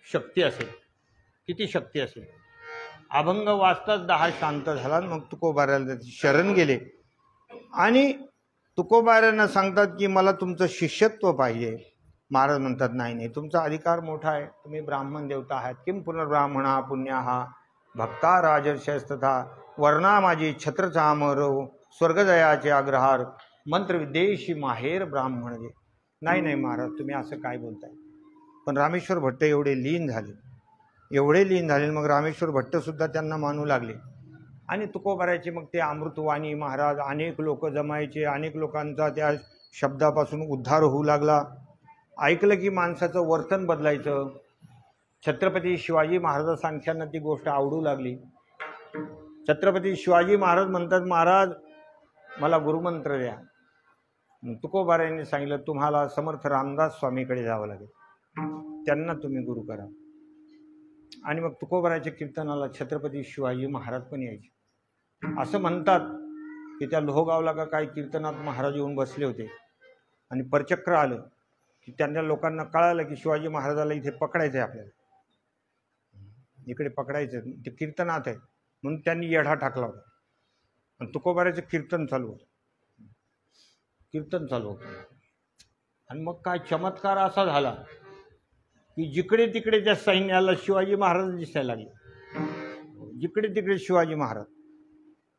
शक्ती असेल, किती शक्ती असेल. अभंग वाचताच दाह शांत झाला. मग तुकोबारायला शरण गेले आणि तुकोबारायांना सांगतात की मला तुमचं शिष्यत्व पाहिजे. महाराज म्हणतात नाही नाही, तुमचा अधिकार मोठा आहे, तुम्ही ब्राह्मण देवता आहात. किम पुनर्ब्राह्मणा पुण्याहा भक्ता राजर्षयस्तथा वर्णा माझी छत्रचा अमरव, स्वर्गजयाचे अग्रहार, मंत्रविद्येशी माहेर ब्राह्मण जे. नाही नाही महाराज, तुम्ही असं काय बोलताय. पण रामेश्वर भट्ट एवढे लीन झाले, मग रामेश्वर भट्टसुद्धा त्यांना मानू लागले. आणि तुकोबारायचे मग ते अमृतवाणी महाराज, अनेक लोक जमायचे, अनेक लोकांचा त्या शब्दापासून उद्धार होऊ लागला. ऐकलं की माणसाचं वर्तन बदलायचं. छत्रपती शिवाजी महाराजांसांख्यांना ती गोष्ट आवडू लागली. छत्रपती शिवाजी महाराज म्हणतात महाराज मला गुरुमंत्र द्या. तुकोबारायांनी सांगितलं तुम्हाला समर्थ रामदास स्वामीकडे जावं लागेल, त्यांना तुम्ही गुरु करा. आणि मग तुकोबारायच्या कीर्तनाला छत्रपती शिवाजी महाराज पण यायचे. असं म्हणतात की त्या लोहगावला का काही कीर्तनात महाराज येऊन बसले होते आणि परचक्र आलं की त्यांना लोकांना कळालं की शिवाजी महाराजाला इथे पकडायचं आहे, आपल्याला इकडे पकडायचं, ते कीर्तनात आहे म्हणून त्यांनी येढा टाकला होता. आणि तुकोबारायचं कीर्तन चालू होतं. आणि मग काय चमत्कार असा झाला की जिकडे तिकडे त्या सैन्याला शिवाजी महाराज दिसायला लागले, जिकडे तिकडे शिवाजी महाराज.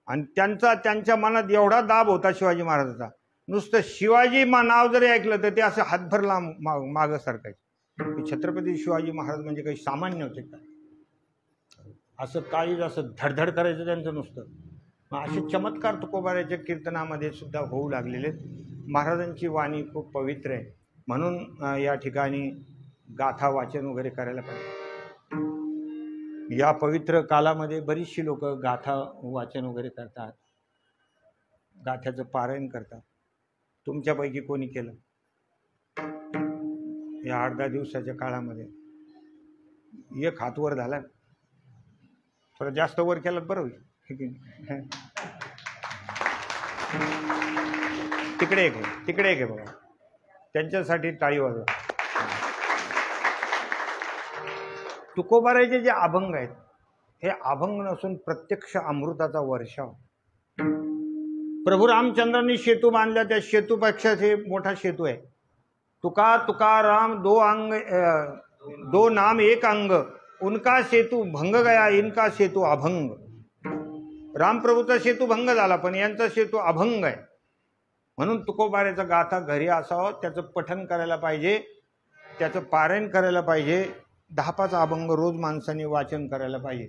आणि त्यांच्या मनात एवढा दाब होता शिवाजी महाराजाचा, नुसतं शिवाजी नाव जरी ऐकलं तर ते असं हातभर लांब मागं सरकायचे. छत्रपती शिवाजी महाराज म्हणजे काही सामान्य होते का, असं काही असं धडधड करायचं त्यांचं नुसतं. असे चमत्कार तुकोबारायच्या कीर्तनामध्ये सुद्धा होऊ लागलेले. महाराजांची वाणी खूप पवित्र आहे, म्हणून या ठिकाणी गाथा वाचन वगैरे करायला पाहिजे. या पवित्र कालामध्ये बरीचशी लोक गाथा वाचन वगैरे करतात, गाथ्याचं पारायण करतात. तुमच्यापैकी कोणी केलं या 8-10 दिवसाच्या काळामध्ये? एक हात वर झाला, थोडं जास्त वर केलं बरं होईल. तिकडे एक आहे बघा, त्यांच्यासाठी टाळी वाजवा. तुकोबाराचे जे अभंग आहेत हे अभंग नसून प्रत्यक्ष अमृताचा वर्षाव. प्रभू रामचंद्रांनी सेतू बांधला, त्या सेतूपेक्षा हे मोठा सेतू आहे. तुका तुकाराम दो नाम एक अंग, उनका सेतू भंग गया, इनका सेतू अभंग. रामप्रभूचा सेतू भंग झाला पण यांचा सेतू अभंग आहे. म्हणून तुकोबाराचा गाथा घरी असावं, त्याचं पठण करायला पाहिजे, त्याचं पारायण करायला पाहिजे, 10-5 अभंग रोज माणसाने वाचन करायला पाहिजे.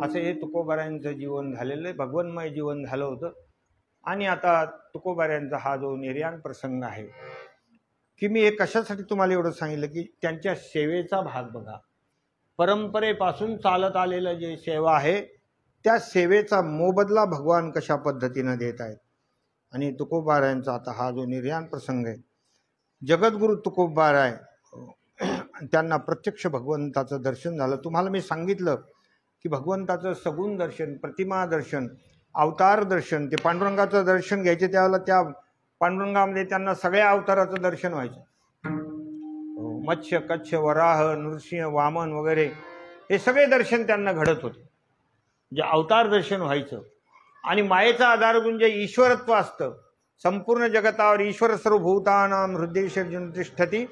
असं हे तुकोबारायांचं जीवन झालेलं आहे, भगवन्मय जीवन झालं होतं. आणि आता तुकोबारायांचा हा जो निर्याण प्रसंग आहे की मी हे कशासाठी तुम्हाला एवढं सांगितलं की त्यांच्या सेवेचा भाग बघा. परंपरेपासून चालत आलेलं जे सेवा आहे त्या सेवेचा मोबदला भगवान कशा पद्धतीनं देत आहेत. आणि तुकोबारायांचा आता हा जो निर्याण प्रसंग आहे, जगद्गुरु तुकोबाराय त्यांना प्रत्यक्ष भगवंताचं दर्शन झालं. तुम्हाला मी सांगितलं की भगवंताचं सगुण दर्शन, प्रतिमा दर्शन, अवतार दर्शन, ते पांडुरंगाचं दर्शन घ्यायचे त्यावेळेला त्या पांडुरंगामध्ये त्यांना सगळ्या अवताराचं दर्शन व्हायचं. मत्स्य, कच्छ, वराह, नृसिंह, वामन वगैरे हे सगळे दर्शन त्यांना घडत होते, जे अवतार दर्शन व्हायचं. आणि मायेचा आधार म्हणजे ईश्वरत्व असतं. संपूर्ण जगतावर ईश्वर सर्वभूतानां हृदयेषर्जुन तिष्ठती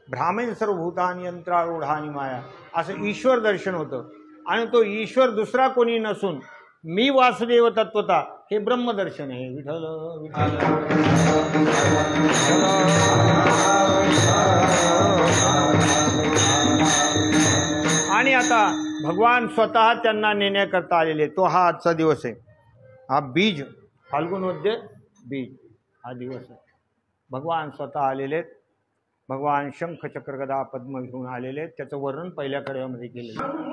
भ्रामेन सर्वभूतानि यंत्रारूढानि माया, असं ईश्वर दर्शन होतं. आणि तो ईश्वर दुसरा कोणी नसून मी वासुदेव तत्वता हे ब्रह्मदर्शन आहे. विठ्ठल विठ्ठल. आणि आता भगवान स्वतः त्यांना नेण्याकरता आलेले, तो हा आजचा दिवस आहे. हा बीज फाल्गुन वद्य बीज हा दिवस आहे. भगवान स्वतः आलेले, भगवान शंख चक्र गदा पद्म घेऊन आलेले. त्याचं वर्णन पहिल्या कड्यामध्ये केलेलं.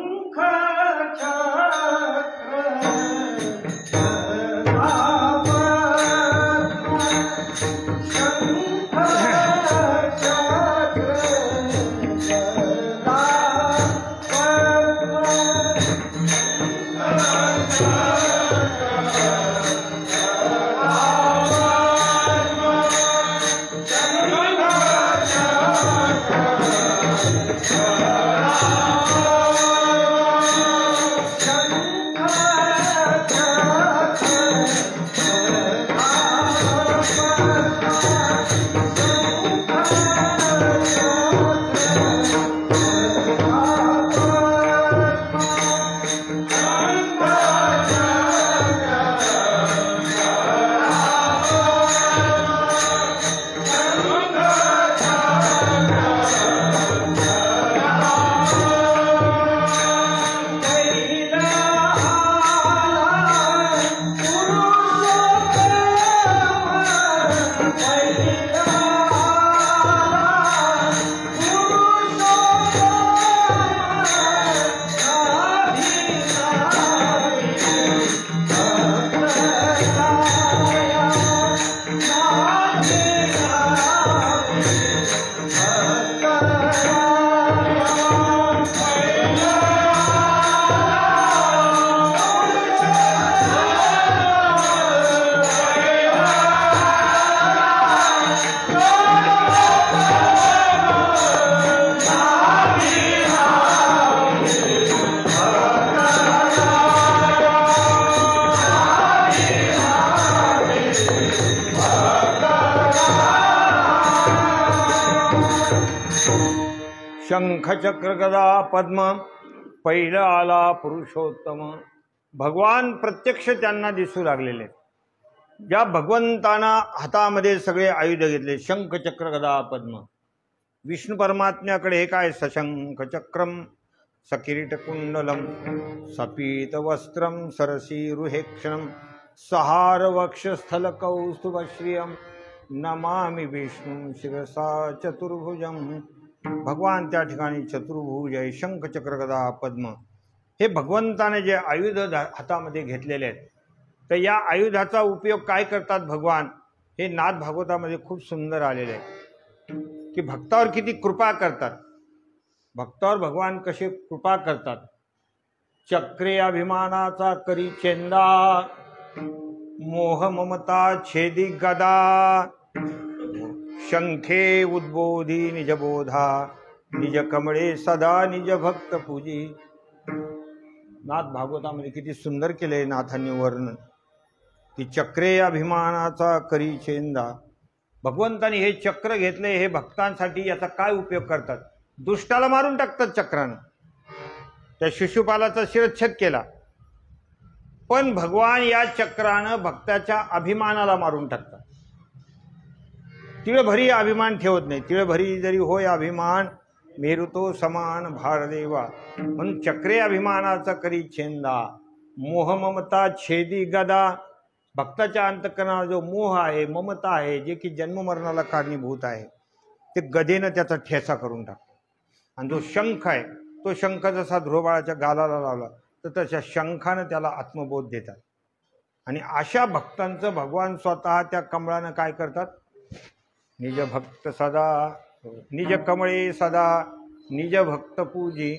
शंख चक्र गदा पद्म, पहिलं आला पुरुषोत्तम. भगवान प्रत्यक्ष त्यांना दिसू लागलेले. ज्या भगवंतांना हातामध्ये सगळे आयुध घेतले, शंख चक्र गदा पद्म. विष्णू परमात्म्याकडे हे काय, सशंख चक्रम सकिरीट कुंडलम सपीत वस्त्रम सरसीरुहेक्षणम सहार वक्षस्थल कौस्तुभश्रियम नमामि विष्णू शिरसा चतुर्भुजम. भगवान त्या ठिकाणी चतुर्भुज आहे, शंख चक्र गदा पद्म. हे भगवंताने जे आयुध हातामध्ये घेतलेले आहेत, तर या आयुधाचा उपयोग काय करतात भगवान, हे नाथ भागवतामध्ये खूप सुंदर आलेले आहे की भक्तावर किती कृपा करतात. भक्तावर भगवान कसे कृपा करतात. चक्रे अभिमानाचा करी चेंदा, मोह ममता छेदी गदा. शंखे उद्बोधी निजबोधा, निज कमळे सदा निज भक्त पूजी. नाथ भागवतामध्ये किती सुंदर केले नाथांनी वर्णन की चक्रे अभिमानाचा करी चेंदा. भगवंतानी हे चक्र घेतले हे भक्तांसाठी. याचा काय उपयोग करतात? दुष्टाला मारून टाकतात चक्रानं. त्या शिशुपालाचा शिरच्छेद केला, पण भगवान या चक्रानं भक्ताच्या अभिमानाला मारून टाकतात. तिळभरी अभिमान ठेवत नाही. तिळभरी जरी होय अभिमान, मेरुतो समान भारदेवा. म्हणून चक्रे अभिमानाचा करी छेंदा. मोह ममता छेदी गदा. भक्ताच्या अंतःकरणाला जो मोह आहे, ममता आहे, जे की जन्ममरणाला कारणीभूत आहे, ते गदेनं त्याचा ठेसा करून टाकतो. आणि जो शंख आहे, तो शंख जसा ध्रुवबाळाच्या गालाला लावला तर तशा शंखानं त्याला आत्मबोध देतात. आणि अशा भक्तांचं भगवान स्वतः त्या कमळानं काय करतात? निज भक्त सदा निज कमळे सदा निज भक्त पूजी.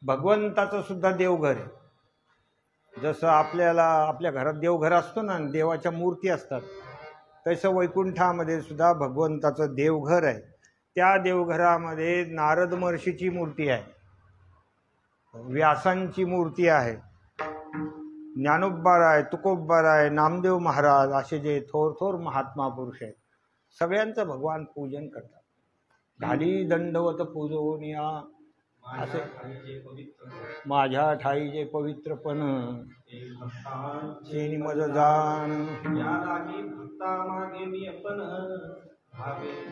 भगवंताचं सुद्धा देवघर आहे. जसं आपल्याला आपल्या घरात देवघर असतो ना, देवाच्या मूर्ती असतात, तसं वैकुंठामध्ये सुद्धा भगवंताचं देवघर आहे. त्या देवघरामध्ये नारद महर्षीची मूर्ती आहे, व्यासांची मूर्ती आहे, ज्ञानोबा आहे, तुकोबा आहे, नामदेव महाराज, असे जे थोर थोर महात्मा पुरुष आहेत, सगळ्यांचं भगवान पूजन करतात. घाली दंडवत पूजोनिया असे माझ्या ठाईचे पवित्रपण शेनी मज जाण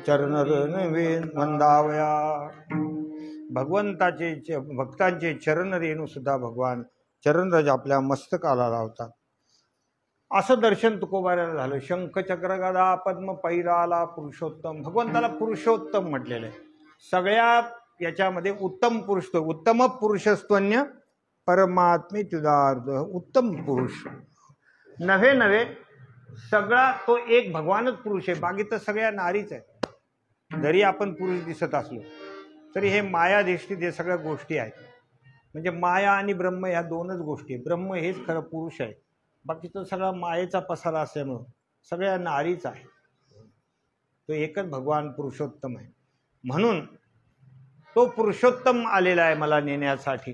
चरण वंदावया. भगवंताचे भक्तांचे चरण रेणू सुद्धा भगवान चरणरज आपल्या मस्तकाला लावतात. असं दर्शन तुकोबाऱ्याला झालं. शंख चक्र गदा पद्म पैराला पुरुषोत्तम. भगवंताला पुरुषोत्तम म्हटलेलं आहे. सगळ्या याच्यामध्ये उत्तम पुरुष तो. उत्तम पुरुषस्त्वन्य परमात्मे तुदार्थ. उत्तम पुरुष नव्हे नव्हे, सगळा तो एक भगवानच पुरुष आहे. बाकी तर सगळ्या नारीच आहे. जरी आपण पुरुष दिसत असलो तरी हे मायाधिष्ठित हे सगळ्या गोष्टी आहेत. म्हणजे माया आणि ब्रह्म ह्या दोनच गोष्टी आहेत. ब्रह्म हेच खरं पुरुष आहे, बाकी तो सगळा मायेचा पसारा असल्यामुळं सगळ्या नारीच आहे. तो एकच भगवान पुरुषोत्तम आहे. म्हणून तो पुरुषोत्तम आलेला आहे मला नेण्यासाठी.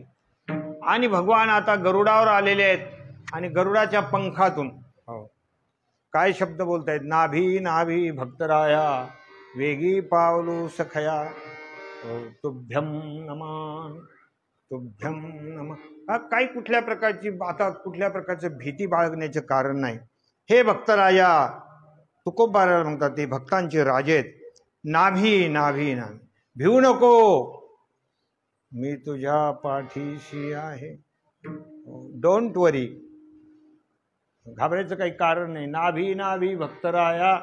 आणि भगवान आता गरुडावर आलेले आहेत आणि गरुडाच्या पंखातून काय शब्द बोलतायत? नाभी नाभी भक्तराया वेगी पावलो सखया तुभ्यम नमः तुभ्यम नमः. काही कुठल्या प्रकारची आता कुठल्या प्रकारचं भीती बाळगण्याचं कारण नाही. हे भक्तराया, तुकोबाराला म्हणतात, ते भक्तांचे राजे आहेत. नाभी नाभी नाभी, भिवू नको, मी तुझ्या पाठीशी आहे. डोंट वरी, घाबरायचं काही कारण नाही. नाभी नाभी भक्तराया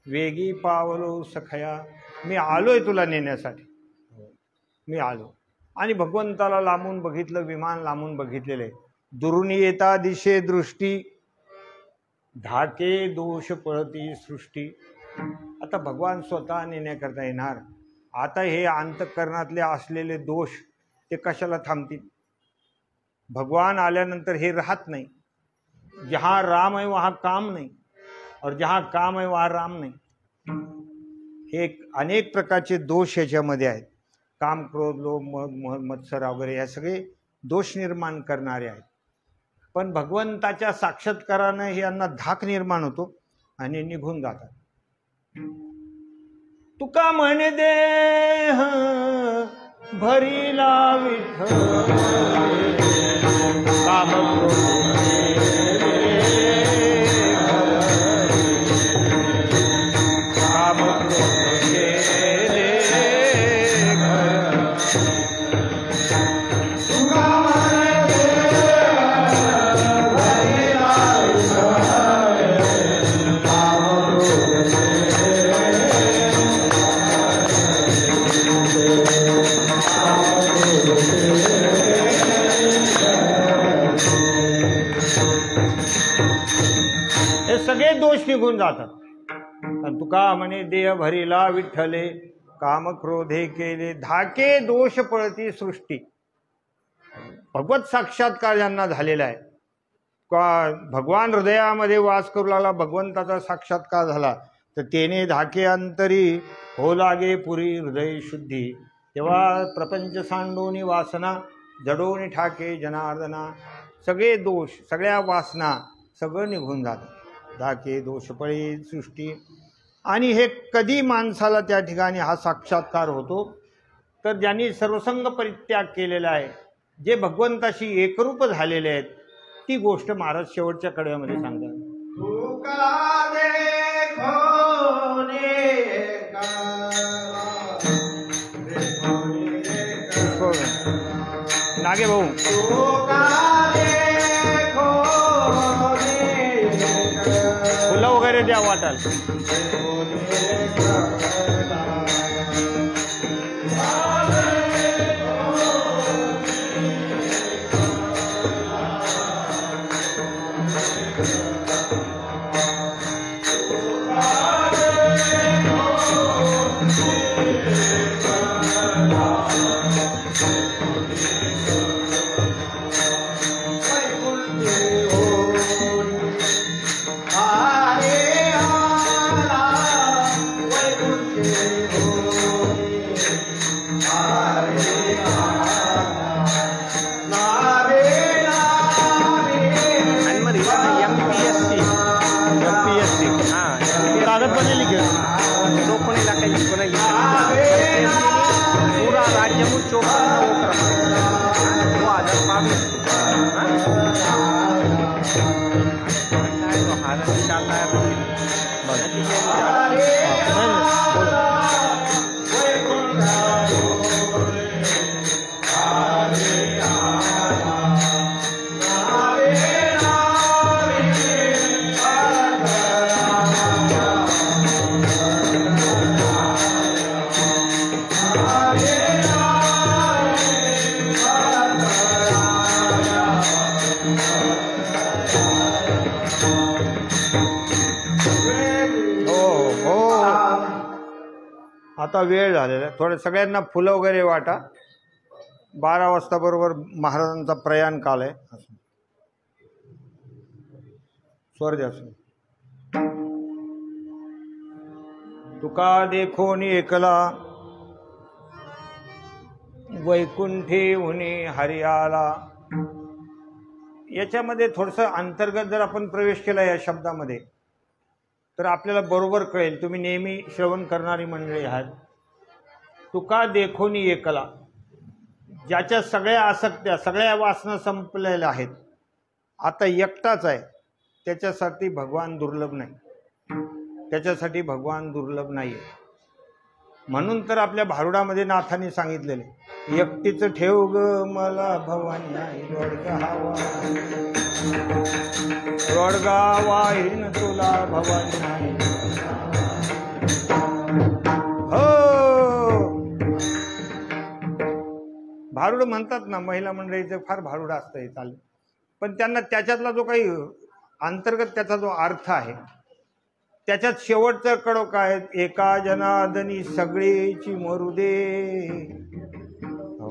वेगी पावलो सखया. मी आलोय तुला नेण्यासाठी, मी आलो. आणि भगवंताला लांबून बघितलं, विमान लांबून बघितलेले. दुरून येता दिशे दृष्टी, धाके दोष पळती सृष्टी. आता भगवान स्वतः नेण्याकरता येणार. आता हे अंतःकरणातले असलेले दोष ते कशाला थांबतील? भगवान आल्यानंतर हे राहत नाही. जहाँ राम है वहाँ काम नहीं, और जहाँ काम है वहाँ राम नहीं. हे अनेक प्रकारचे दोष याच्यामध्ये आहेत. काम, क्रोध, लोभ, मत्सर वगैरे या सगळे दोष निर्माण करणारे आहेत. पण भगवंताच्या साक्षात्कारानं हे यांना धाक निर्माण होतो आणि निघून जातात. तुका म्हणे देह भरीला विठ्ठल काम सगळे दोष निघून जातात. तुका म्हणे देह भरीला विठ्ठले काम क्रोधे केले धाके दोष पळती सृष्टी. भगवत साक्षात्कार ज्यांना झालेला आहे, भगवान हृदयामध्ये वास करू लागला, भगवंताचा साक्षात्कार झाला, तर तेने धाके अंतरी हो लागे पुरी हृदय शुद्धी. तेव्हा प्रपंच सांडोनी वासना जडोनी ठाके जनार्दना, सगळे दोष सगळ्या वासना सगळं निघून जातं, धाके दोषपळी सृष्टी. आणि हे कधी माणसाला त्या ठिकाणी हा साक्षात्कार होतो तर ज्यांनी सर्वसंग परित्याग केलेला आहे, जे भगवंताशी एकरूप झालेले आहेत, ती गोष्ट महाराज शेवटच्या कडव्यामध्ये सांगतात. नागे भाऊ फुलं वगैरे द्या वाटाल. पूरा राज्य में 54 आता वेळ झालेला, थोडं सगळ्यांना फुलं वगैरे वाटा. 12 वाजता बरोबर महाराजांचा प्रयाण काल आहे. स्वर द्या. तुका देखोनी एकला वैकुंठी उनी हरियाला. याच्यामध्ये थोडंसं अंतर्गत जर आपण प्रवेश केला या शब्दामध्ये तर आपल्याला बरोबर कळेल. तुम्ही नेहमी श्रवण करणारी मंडळी आहात. तुका देखोनी एकला, ज्याच्या सगळ्या आसक्त्या सगळ्या वासना संपलेल्या आहेत, आता एकटाच आहे, त्याच्यासाठी भगवान दुर्लभ नाही. त्याच्यासाठी भगवान दुर्लभ नाही आहे. म्हणून तर आपल्या भारुडामध्ये नाथांनी सांगितलेले, एकटीच ठेव ग मला भवानी नाही रोडगावा हिन तुला भवानी नाही. हो भारुड म्हणतात ना, महिला मंडळीचं फार भारुड असतं हे चालेल, पण त्यांना त्याच्यातला जो काही अंतर्गत त्याचा जो अर्थ आहे त्याच्यात शेवटचं कडो काय, एका जनार्दनी सगळीची मरू दे. हो,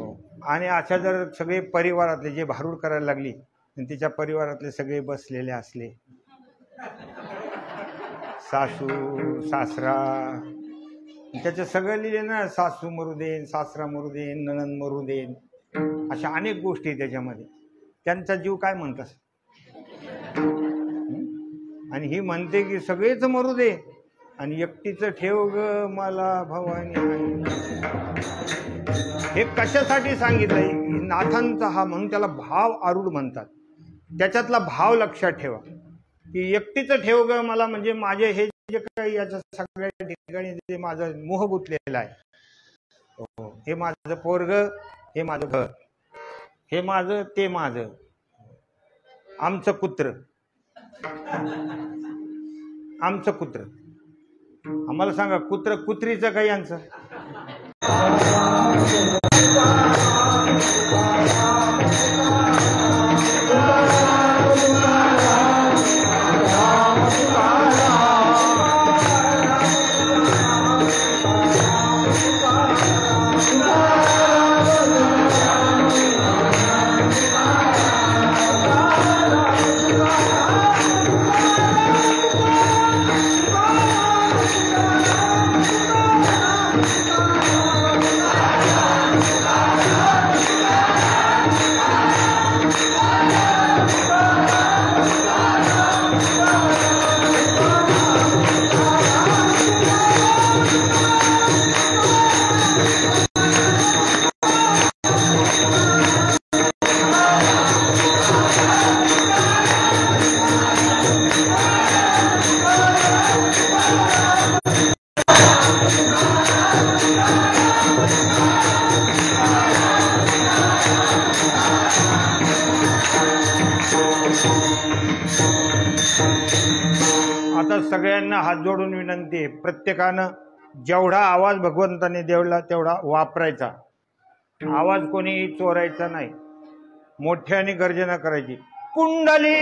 आणि अशा जर सगळे परिवारातले जे भारूड करायला लागली आणि तिच्या परिवारातले सगळे बसलेले असले, सासू सासरा, त्याचे सगळं लिहिले ना, सासू मरू देन, सासरा मरू देन, नणंद मरू देन, अशा अनेक गोष्टी त्याच्यामध्ये. त्यांचा जीव काय म्हणतात, आणि ही म्हणते की सगळेच मरू दे आणि एकटीचं ठेव ग मला भवानी. हे कशासाठी सांगितलंय? नाथांचा हा, म्हणून त्याला भाव आरूढ म्हणतात. त्याच्यातला भाव लक्षात ठेवा की एकटीचं ठेव ग मला, म्हणजे माझे हे जे काही याच्या सगळ्या ठिकाणी जे माझं मोह गुंतलेलं आहे, हे माझं पोरग, हे माझं घर, हे माझं ते माझं, आमचं कुत्र, आमचं कुत्र. आम्हाला सांगा, कुत्र कुत्रीचं काही यांचं? आता सगळ्यांना हात जोडून विनंती आहे, प्रत्येकानं जेवढा आवाज भगवंताने देवला तेवढा वापरायचा. आवाज कोणी चोरायचा नाही. मोठ्याने गर्जना करायची. कुंडली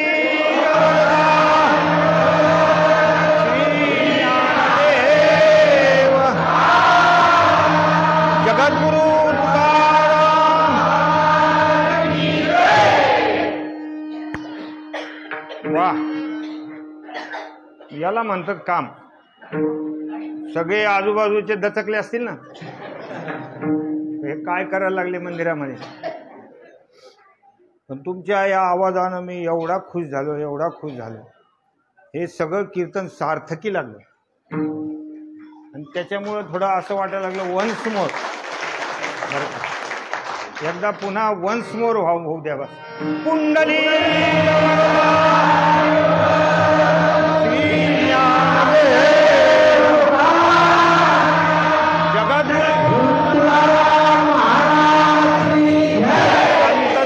जगद्गुरु वाह, याला म्हणतात काम. सगळे आजूबाजूचे दचकले असतील ना, हे काय करायला लागले मंदिरामध्ये. पण तुमच्या या आवाजानं मी एवढा खुश झालो, एवढा खुश झालो. हे सगळं कीर्तन सार्थकी लागलं आणि त्याच्यामुळं थोडं असं वाटायला लागलं वन्स मोर, एकदा पुन्हा वन्स मोर होऊ द्या बस. कुंडली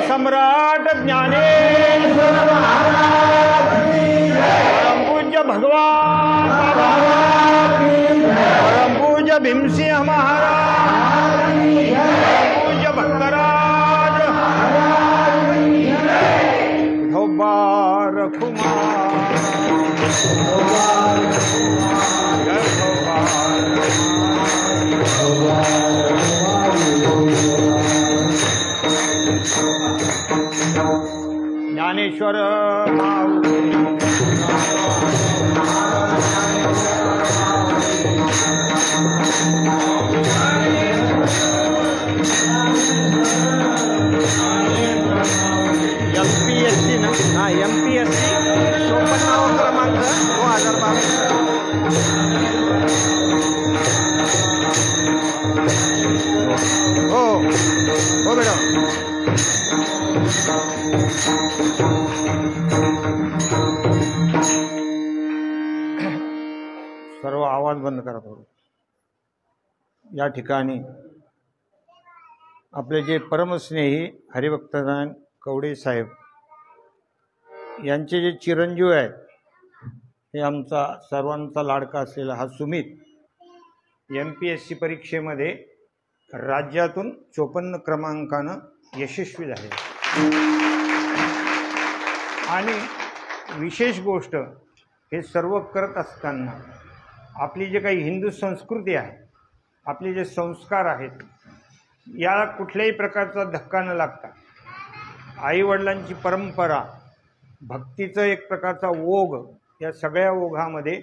सम्राट ज्ञानेश्वर परम पूज्य भगवान परम पूज्य भीमसिंह महाराज परम पूज्य भक्तराज धोबार कुमार ज्ञानेश्वर MPSC ना, हा MPSC 54 क्रमांक 2022. हो हो मॅडम. सर्व आवाज बंद करा थोडं. या ठिकाणी आपले जे परमस्नेही हरिभक्तनारायण कवडे साहेब यांचे जे चिरंजीव आहेत, हे आमचा सर्वांचा लाडका असलेला हा सुमित MPSC परीक्षेमध्ये राज्यातून 54 क्रमांकानं यशस्वी झाले. आणि विशेष गोष्ट, हे सर्व करत असताना आपली जे काही हिंदू संस्कृती आहे, आपले जे संस्कार आहेत, याला कुठल्याही प्रकारचा धक्का न लागता आईवडिलांची परंपरा, भक्तीचं एक प्रकारचा ओघ, या सगळ्या ओघामध्ये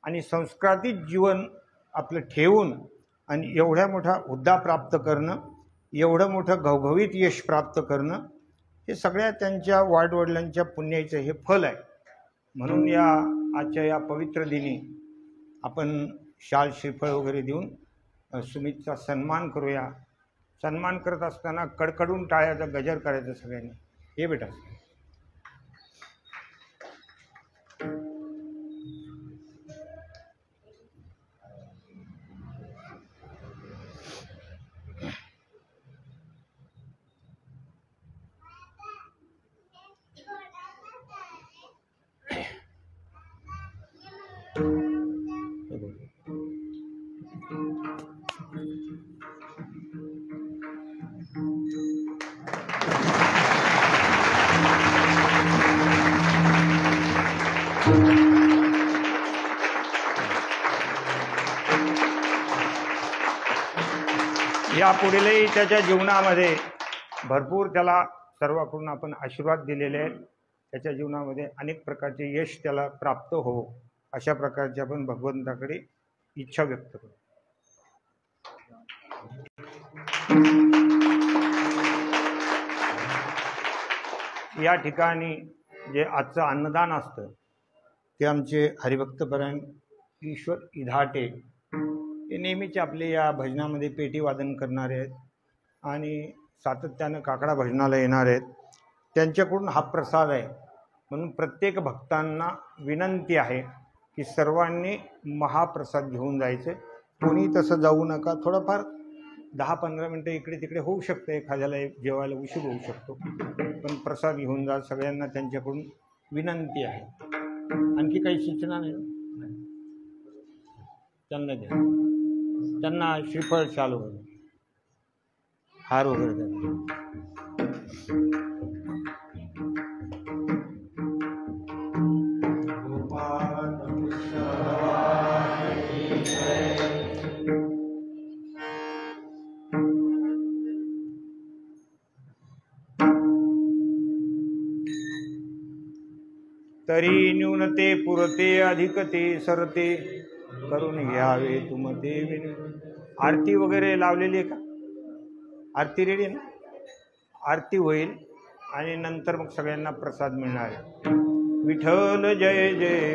आणि संस्कारातीत जीवन आपलं ठेवून आणि एवढ्या मोठा हुद्दा प्राप्त करणं, एवढं मोठं घवघवीत यश प्राप्त करणं, हे सगळ्या त्यांच्या वाडवडिलांच्या पुण्याचं हे फल आहे. म्हणून या आजच्या या पवित्र दिनी आपण शाल श्रीफळ वगैरे देऊन सुमितचा सन्मान करूया. सन्मान करत असताना कडकडून टाळ्याचा गजर करायचा सगळ्यांनी. हे बेटा यापुढेही त्याच्या जीवनामध्ये भरपूर त्याला सर्वांकडून आपण आशीर्वाद दिलेले आहेत. त्याच्या जीवनामध्ये अनेक प्रकारचे यश त्याला प्राप्त हो, अशा प्रकारची आपण भगवंताकडे इच्छा व्यक्त करू. या ठिकाणी जे आजचं अन्नदान असतं ते आमचे हरिभक्तपरायण ईश्वर इधाटे हे नेहमीच आपले या भजनामध्ये पेटी वादन करणारे आहेत आणि सातत्यानं काकडा भजनाला येणार आहेत. त्यांच्याकडून हा प्रसाद आहे. म्हणून प्रत्येक भक्तांना विनंती आहे की सर्वांनी महाप्रसाद घेऊन जायचे. कोणी तसं जाऊ नका. थोडंफार 10-15 मिनटं इकडे तिकडे होऊ शकतं, एखाद्याला जेवायला उशीर होऊ शकतो, पण प्रसाद घेऊन जा. सगळ्यांना त्यांच्याकडून विनंती आहे. आणखी काही सूचना नाही? त्यांना द्या, त्यांना श्रीफळ चालू हार वगैरे द्या. तरी न्यूनते पुरते अधिकते सरते करून घ्यावे तुमते विनंती. आरती वगैरे लावलेली आहे का? आरती रेडी आहे ना? आरती होईल आणि नंतर मग सगळ्यांना प्रसाद मिळणार आहे. विठ्ठल जय जय.